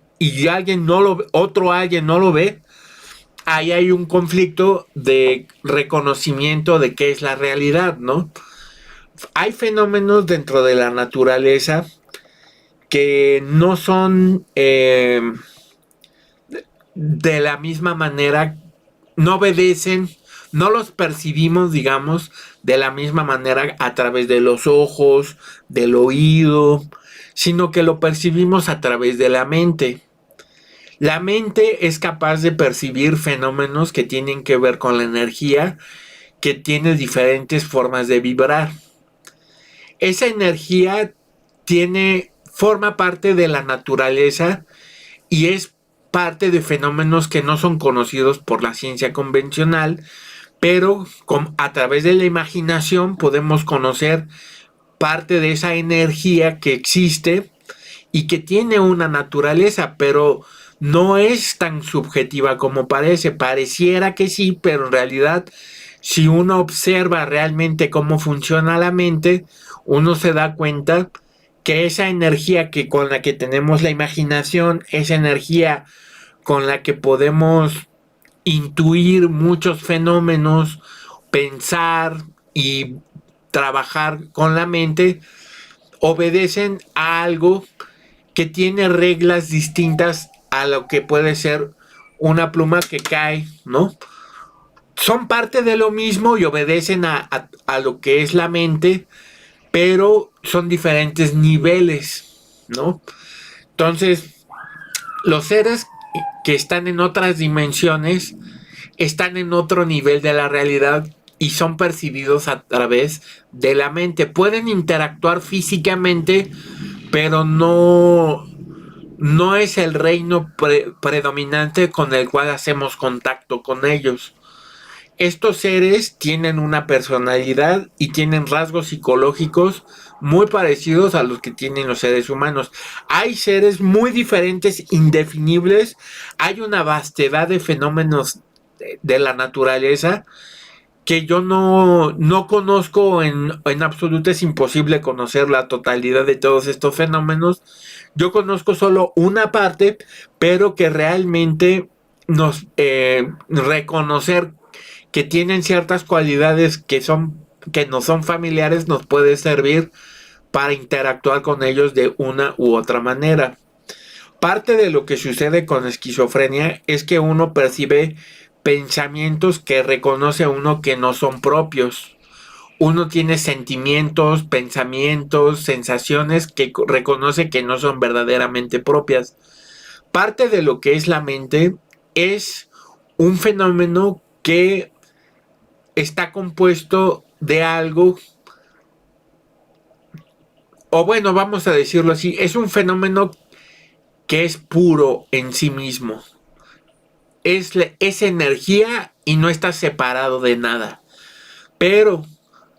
alguien no lo, otro alguien no lo ve, ahí hay un conflicto de reconocimiento de qué es la realidad, ¿no? Hay fenómenos dentro de la naturaleza que no son de la misma manera, no obedecen, no los percibimos, digamos, de la misma manera a través de los ojos, del oído, sino que lo percibimos a través de la mente. La mente es capaz de percibir fenómenos que tienen que ver con la energía, que tiene diferentes formas de vibrar. Esa energía forma parte de la naturaleza y es parte de fenómenos que no son conocidos por la ciencia convencional, pero a través de la imaginación podemos conocer parte de esa energía que existe y que tiene una naturaleza, pero no es tan subjetiva como parece. Pareciera que sí, pero en realidad, si uno observa realmente cómo funciona la mente, uno se da cuenta que esa energía con la que tenemos la imaginación, esa energía con la que podemos intuir muchos fenómenos, pensar y trabajar con la mente, obedecen a algo que tiene reglas distintas a lo que puede ser una pluma que cae, ¿no? Son parte de lo mismo y obedecen a lo que es la mente, pero son diferentes niveles, ¿no? Entonces, los seres que están en otras dimensiones están en otro nivel de la realidad y son percibidos a través de la mente. Pueden interactuar físicamente, pero no es el reino predominante con el cual hacemos contacto con ellos. Estos seres tienen una personalidad y tienen rasgos psicológicos muy parecidos a los que tienen los seres humanos. Hay seres muy diferentes, indefinibles. Hay una vastedad de fenómenos de la naturaleza que yo no conozco en absoluto. Es imposible conocer la totalidad de todos estos fenómenos. Yo conozco solo una parte, pero que realmente nos reconocer que tienen ciertas cualidades que no son familiares nos puede servir para interactuar con ellos de una u otra manera. Parte de lo que sucede con esquizofrenia es que uno percibe pensamientos que reconoce uno que no son propios. Uno tiene sentimientos, pensamientos, sensaciones que reconoce que no son verdaderamente propias. Parte de lo que es la mente es un fenómeno que está compuesto de algo, o bueno, vamos a decirlo así, es un fenómeno que es puro en sí mismo. Es energía y no está separado de nada. Pero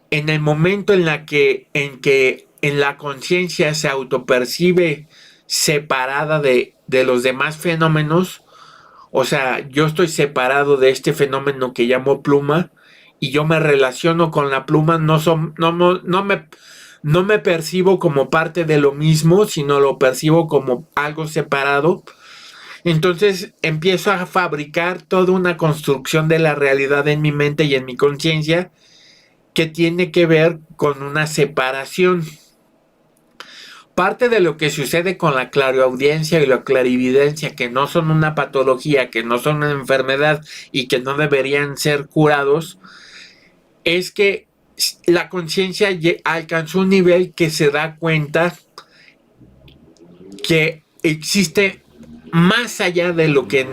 en el momento en que en la conciencia se autopercibe separada de los demás fenómenos, o sea, yo estoy separado de este fenómeno que llamo pluma y yo me relaciono con la pluma, no me percibo como parte de lo mismo, sino lo percibo como algo separado. Entonces empiezo a fabricar toda una construcción de la realidad en mi mente y en mi conciencia que tiene que ver con una separación. Parte de lo que sucede con la clariaudiencia y la clarividencia, que no son una patología, que no son una enfermedad y que no deberían ser curados, es que la conciencia alcanzó un nivel que se da cuenta que existe más allá de lo que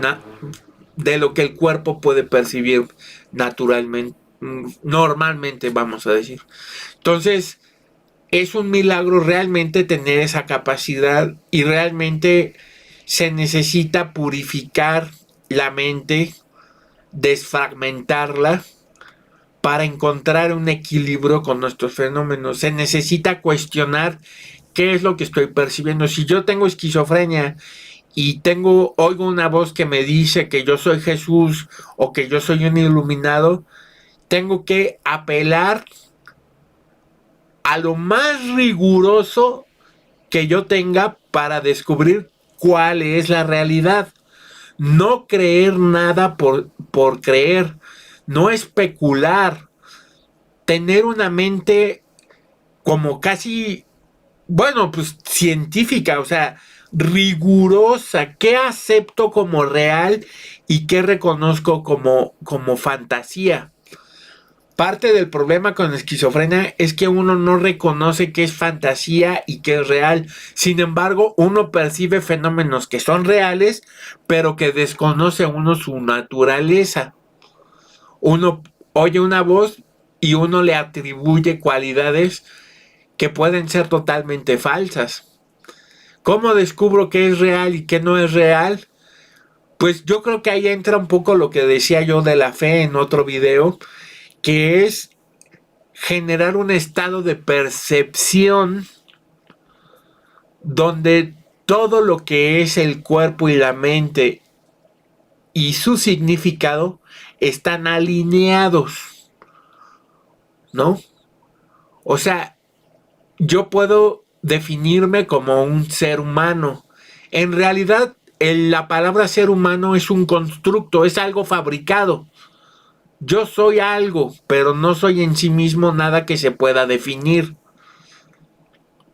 el cuerpo puede percibir naturalmente, normalmente, vamos a decir. Entonces, es un milagro realmente tener esa capacidad y realmente se necesita purificar la mente, desfragmentarla para encontrar un equilibrio con nuestros fenómenos. Se necesita cuestionar qué es lo que estoy percibiendo. Si yo tengo esquizofrenia y oigo una voz que me dice que yo soy Jesús o que yo soy un iluminado, tengo que apelar a lo más riguroso que yo tenga para descubrir cuál es la realidad. No creer nada por creer, no especular, tener una mente como casi, bueno, pues científica, o sea, rigurosa. ¿Qué acepto como real y qué reconozco como fantasía? Parte del problema con esquizofrenia es que uno no reconoce qué es fantasía y qué es real. Sin embargo, uno percibe fenómenos que son reales, pero que desconoce uno su naturaleza. Uno oye una voz y uno le atribuye cualidades que pueden ser totalmente falsas. ¿Cómo descubro qué es real y qué no es real? Pues yo creo que ahí entra un poco lo que decía yo de la fe en otro video, que es generar un estado de percepción donde todo lo que es el cuerpo y la mente y su significado están alineados, ¿no? O sea, yo puedo definirme como un ser humano. En realidad, la palabra ser humano es un constructo, es algo fabricado. Yo soy algo, pero no soy en sí mismo nada que se pueda definir.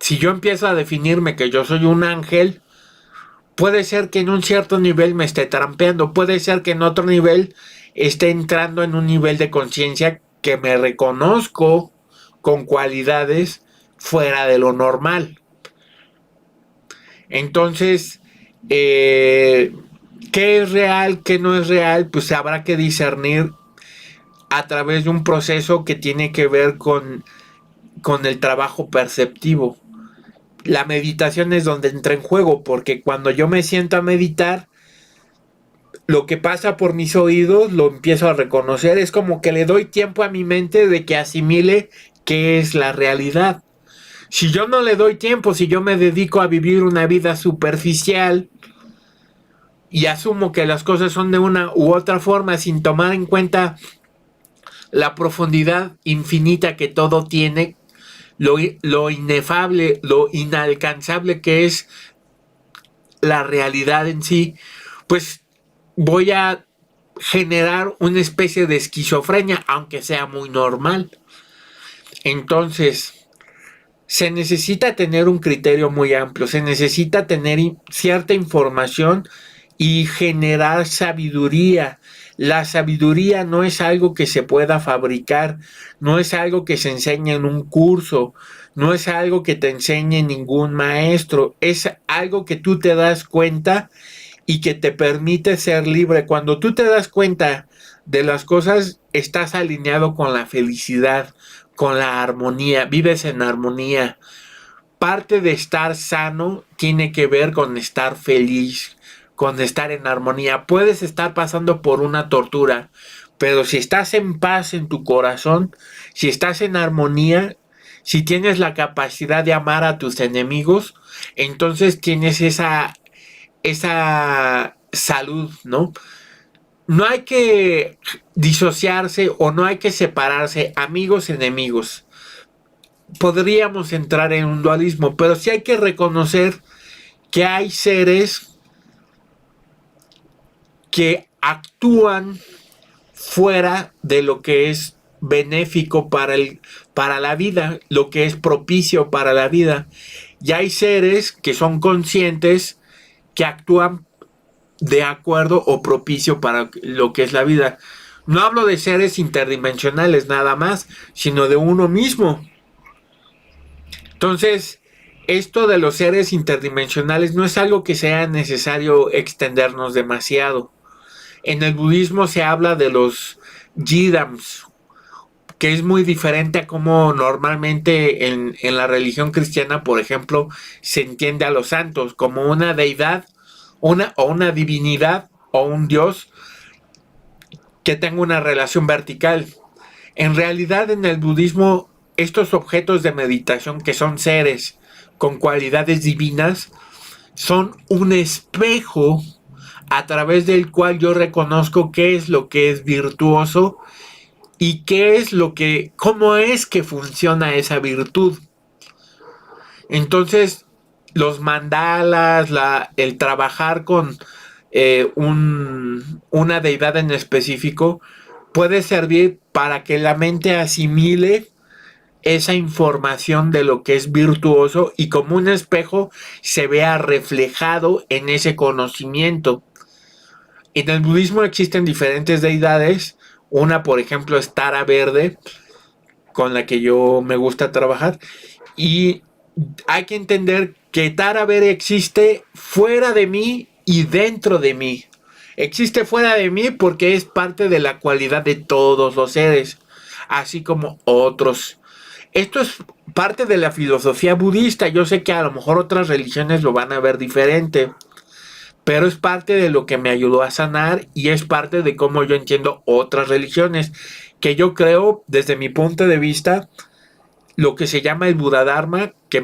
si yo empiezo a definirme que yo soy un ángel, puede ser que en un cierto nivel me esté trampeando, puede ser que en otro nivel esté entrando en un nivel de conciencia que me reconozco con cualidades fuera de lo normal. Entonces, ¿qué es real, qué no es real? Pues habrá que discernir a través de un proceso que tiene que ver con el trabajo perceptivo. La meditación es donde entra en juego, porque cuando yo me siento a meditar, lo que pasa por mis oídos lo empiezo a reconocer. Es como que le doy tiempo a mi mente de que asimile qué es la realidad. Si yo no le doy tiempo, si yo me dedico a vivir una vida superficial y asumo que las cosas son de una u otra forma sin tomar en cuenta la profundidad infinita que todo tiene, lo inefable, lo inalcanzable que es la realidad en sí, pues voy a generar una especie de esquizofrenia, aunque sea muy normal. Entonces, se necesita tener un criterio muy amplio, se necesita tener cierta información y generar sabiduría. La sabiduría no es algo que se pueda fabricar, no es algo que se enseñe en un curso, no es algo que te enseñe ningún maestro, es algo que tú te das cuenta y que te permite ser libre. Cuando tú te das cuenta de las cosas, estás alineado con la felicidad, con la armonía, vives en armonía. Parte de estar sano tiene que ver con estar feliz, con estar en armonía. Puedes estar pasando por una tortura, pero si estás en paz en tu corazón, si estás en armonía, si tienes la capacidad de amar a tus enemigos, entonces tienes esa salud, ¿no? No hay que disociarse o no hay que separarse amigos enemigos. Podríamos entrar en un dualismo, pero sí hay que reconocer que hay seres que actúan fuera de lo que es benéfico para la vida, lo que es propicio para la vida. Y hay seres que son conscientes que actúan de acuerdo o propicio para lo que es la vida. No hablo de seres interdimensionales nada más, sino de uno mismo. Entonces, esto de los seres interdimensionales no es algo que sea necesario extendernos demasiado. En el budismo se habla de los yidams, que es muy diferente a cómo normalmente en la religión cristiana, por ejemplo, se entiende a los santos como una deidad, una divinidad o un dios que tenga una relación vertical. En realidad, en el budismo, estos objetos de meditación que son seres con cualidades divinas son un espejo a través del cual yo reconozco qué es lo que es virtuoso y cómo es que funciona esa virtud. Entonces, los mandalas, el trabajar con una deidad en específico puede servir para que la mente asimile esa información de lo que es virtuoso y como un espejo se vea reflejado en ese conocimiento. En el budismo existen diferentes deidades. Una, por ejemplo, es Tara Verde, con la que yo me gusta trabajar. Y hay que entender que Tara Verde existe fuera de mí y dentro de mí. Existe fuera de mí porque es parte de la cualidad de todos los seres, así como otros. Esto es parte de la filosofía budista. Yo sé que a lo mejor otras religiones lo van a ver diferente, pero es parte de lo que me ayudó a sanar y es parte de cómo yo entiendo otras religiones, que yo creo, desde mi punto de vista, lo que se llama el Buda Dharma, que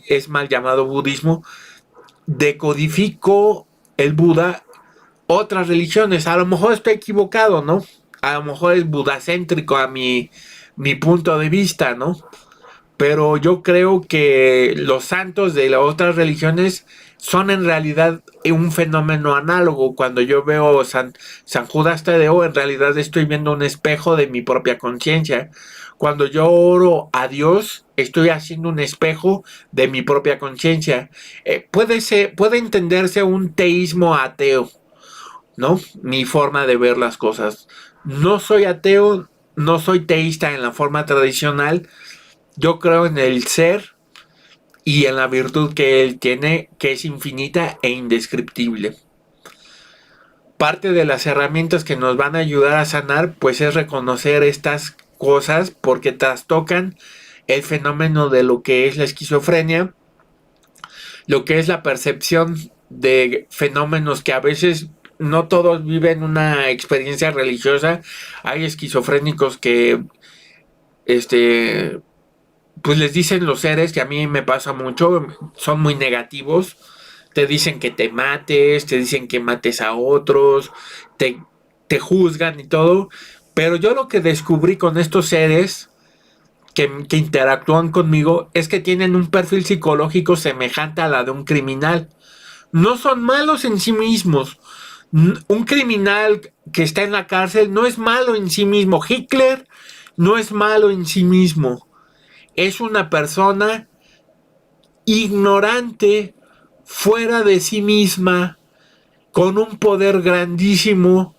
es mal llamado budismo, decodificó el Buda otras religiones. A lo mejor estoy equivocado, ¿no? A lo mejor es budacéntrico a mi punto de vista, ¿no? Pero yo creo que los santos de las otras religiones son en realidad un fenómeno análogo. Cuando yo veo San Judas Tadeo, en realidad estoy viendo un espejo de mi propia conciencia. Cuando yo oro a Dios, estoy haciendo un espejo de mi propia conciencia. Puede entenderse un teísmo ateo, ¿no? Mi forma de ver las cosas. No soy ateo, no soy teísta en la forma tradicional. Yo creo en el ser y en la virtud que él tiene, que es infinita e indescriptible. Parte de las herramientas que nos van a ayudar a sanar, pues es reconocer estas cosas porque trastocan el fenómeno de lo que es la esquizofrenia, lo que es la percepción de fenómenos que a veces no todos viven una experiencia religiosa. Hay esquizofrénicos que pues les dicen los seres, que a mí me pasa mucho, son muy negativos. Te dicen que te mates, te dicen que mates a otros, te juzgan y todo. Pero yo lo que descubrí con estos seres que interactúan conmigo es que tienen un perfil psicológico semejante a la de un criminal. No son malos en sí mismos. Un criminal que está en la cárcel no es malo en sí mismo. Hitler no es malo en sí mismo. Es una persona ignorante, fuera de sí misma, con un poder grandísimo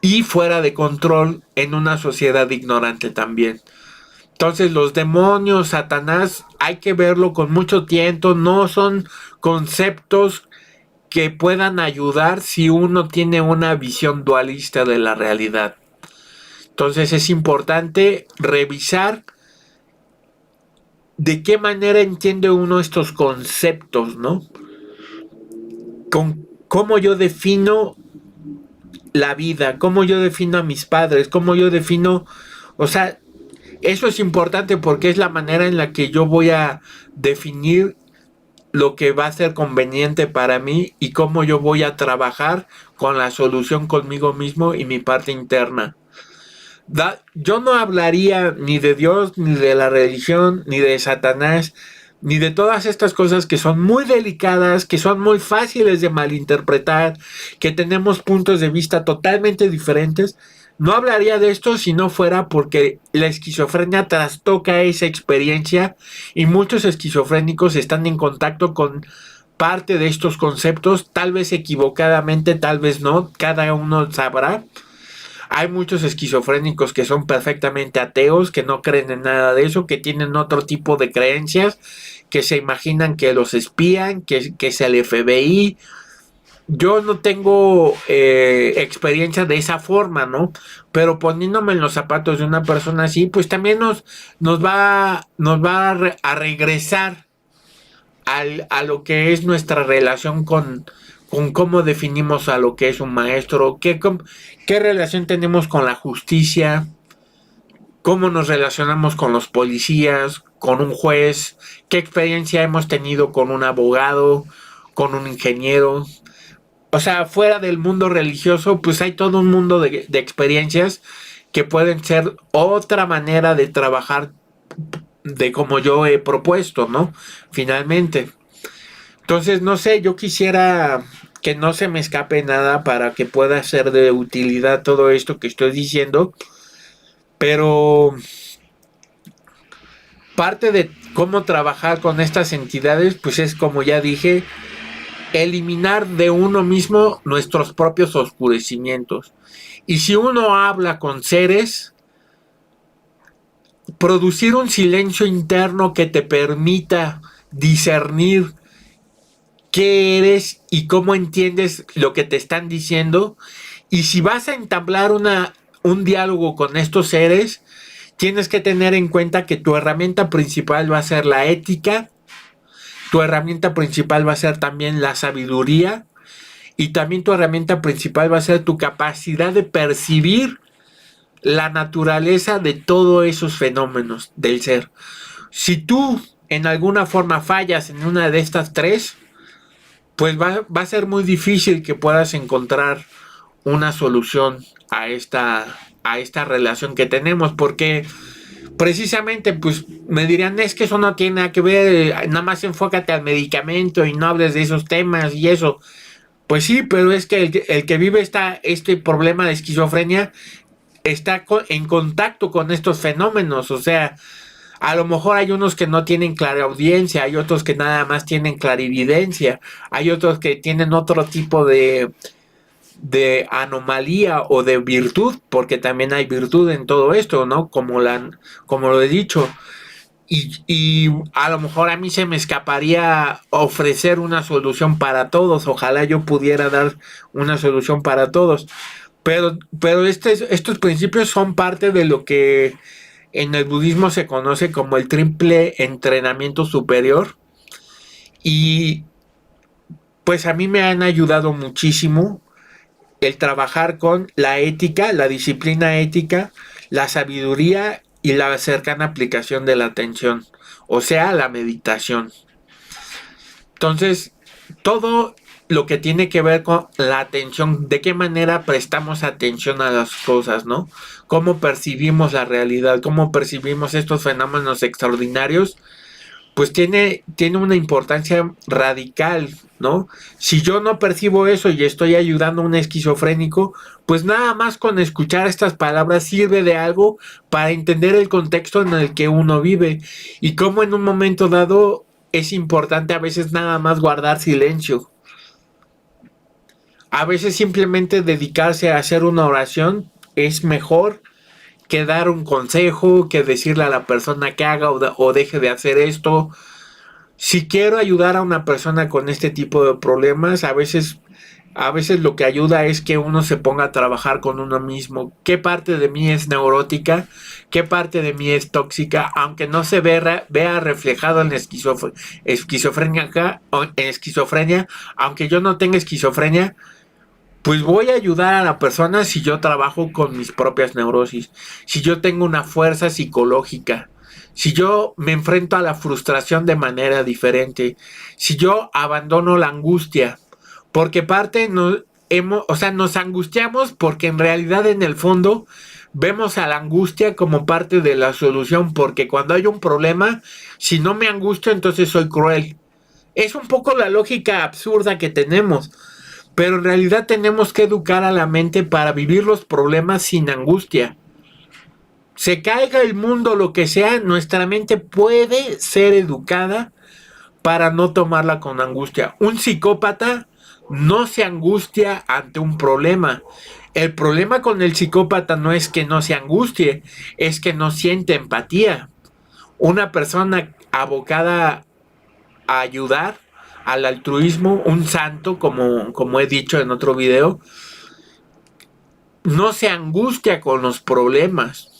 y fuera de control en una sociedad ignorante también. Entonces los demonios, Satanás, hay que verlo con mucho tiento. No son conceptos que puedan ayudar si uno tiene una visión dualista de la realidad. Entonces es importante revisar de qué manera entiende uno estos conceptos, ¿no? Con cómo yo defino la vida, cómo yo defino a mis padres, cómo yo defino, o sea, eso es importante porque es la manera en la que yo voy a definir lo que va a ser conveniente para mí y cómo yo voy a trabajar con la solución conmigo mismo y mi parte interna. Yo no hablaría ni de Dios, ni de la religión, ni de Satanás, ni de todas estas cosas que son muy delicadas, que son muy fáciles de malinterpretar, que tenemos puntos de vista totalmente diferentes. No hablaría de esto si no fuera porque la esquizofrenia trastoca esa experiencia y muchos esquizofrénicos están en contacto con parte de estos conceptos, tal vez equivocadamente, tal vez no, cada uno sabrá. Hay muchos esquizofrénicos que son perfectamente ateos, que no creen en nada de eso, que tienen otro tipo de creencias, que se imaginan que los espían, que es el FBI. Yo no tengo experiencia de esa forma, ¿no? Pero poniéndome en los zapatos de una persona así, pues también nos va a regresar a lo que es nuestra relación con cómo definimos a lo que es un maestro, qué relación tenemos con la justicia, cómo nos relacionamos con los policías, con un juez, qué experiencia hemos tenido con un abogado, con un ingeniero. O sea, fuera del mundo religioso, pues hay todo un mundo de experiencias que pueden ser otra manera de trabajar de como yo he propuesto, ¿no? Finalmente. Entonces, no sé, yo quisiera que no se me escape nada para que pueda ser de utilidad todo esto que estoy diciendo, pero parte de cómo trabajar con estas entidades, pues es como ya dije, eliminar de uno mismo nuestros propios oscurecimientos. Y si uno habla con seres, producir un silencio interno que te permita discernir qué eres y cómo entiendes lo que te están diciendo. Y si vas a entablar un diálogo con estos seres, tienes que tener en cuenta que tu herramienta principal va a ser la ética, tu herramienta principal va a ser también la sabiduría y también tu herramienta principal va a ser tu capacidad de percibir la naturaleza de todos esos fenómenos del ser. Si tú en alguna forma fallas en una de estas tres, pues va a ser muy difícil que puedas encontrar una solución a esta relación que tenemos, porque precisamente, pues me dirían, es que eso no tiene nada que ver, nada más enfócate al medicamento y no hables de esos temas y eso. Pues sí, pero es que el que vive este problema de esquizofrenia está en contacto con estos fenómenos, o sea, a lo mejor hay unos que no tienen clareaudiencia, hay otros que nada más tienen clarividencia, hay otros que tienen otro tipo de anomalía o de virtud, porque también hay virtud en todo esto, ¿no? Como lo he dicho. Y a lo mejor a mí se me escaparía ofrecer una solución para todos. Ojalá yo pudiera dar una solución para todos. Pero estos principios son parte de lo que en el budismo se conoce como el triple entrenamiento superior. Y pues a mí me han ayudado muchísimo el trabajar con la ética, la disciplina ética, la sabiduría y la cercana aplicación de la atención, o sea, la meditación. Entonces, todo lo que tiene que ver con la atención, de qué manera prestamos atención a las cosas, ¿no? Cómo percibimos la realidad, cómo percibimos estos fenómenos extraordinarios, pues tiene una importancia radical, ¿no? Si yo no percibo eso y estoy ayudando a un esquizofrénico, pues nada más con escuchar estas palabras sirve de algo para entender el contexto en el que uno vive y cómo en un momento dado es importante a veces nada más guardar silencio. A veces simplemente dedicarse a hacer una oración es mejor que dar un consejo, que decirle a la persona que haga o deje de hacer esto. Si quiero ayudar a una persona con este tipo de problemas, a veces lo que ayuda es que uno se ponga a trabajar con uno mismo. ¿Qué parte de mí es neurótica? ¿Qué parte de mí es tóxica? Aunque no se vea reflejado en esquizofrenia, aunque yo no tenga esquizofrenia, pues voy a ayudar a la persona si yo trabajo con mis propias neurosis, si yo tengo una fuerza psicológica, si yo me enfrento a la frustración de manera diferente, si yo abandono la angustia, porque nos angustiamos porque en realidad en el fondo vemos a la angustia como parte de la solución, porque cuando hay un problema, si no me angustio, entonces soy cruel. Es un poco la lógica absurda que tenemos. Pero en realidad tenemos que educar a la mente para vivir los problemas sin angustia. Se caiga el mundo, lo que sea, nuestra mente puede ser educada para no tomarla con angustia. Un psicópata no se angustia ante un problema. El problema con el psicópata no es que no se angustie, es que no siente empatía. Una persona abocada a ayudar al altruismo, un santo, como he dicho en otro video, no se angustia con los problemas,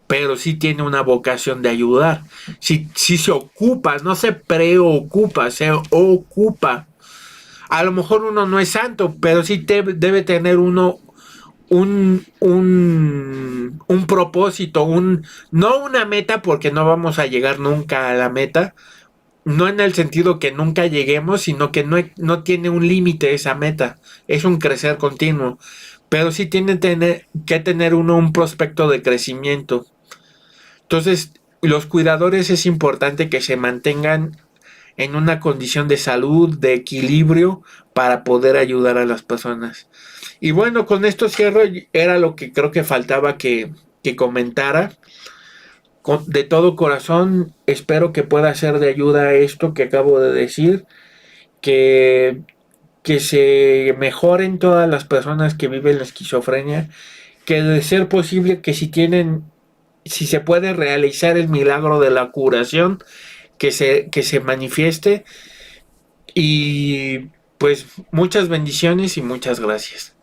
pero sí tiene una vocación de ayudar. Sí se ocupa, no se preocupa, se ocupa. A lo mejor uno no es santo, pero sí debe tener uno un propósito, no una meta, porque no vamos a llegar nunca a la meta, no en el sentido que nunca lleguemos, sino que no tiene un límite esa meta, es un crecer continuo, pero sí tiene que tener uno un prospecto de crecimiento. Entonces, los cuidadores es importante que se mantengan en una condición de salud, de equilibrio, para poder ayudar a las personas. Y bueno, con esto cierro, era lo que creo que faltaba que comentara. De todo corazón espero que pueda ser de ayuda esto que acabo de decir, que, que se mejoren todas las personas que viven la esquizofrenia, que de ser posible que si se puede realizar el milagro de la curación, que se manifieste y pues muchas bendiciones y muchas gracias.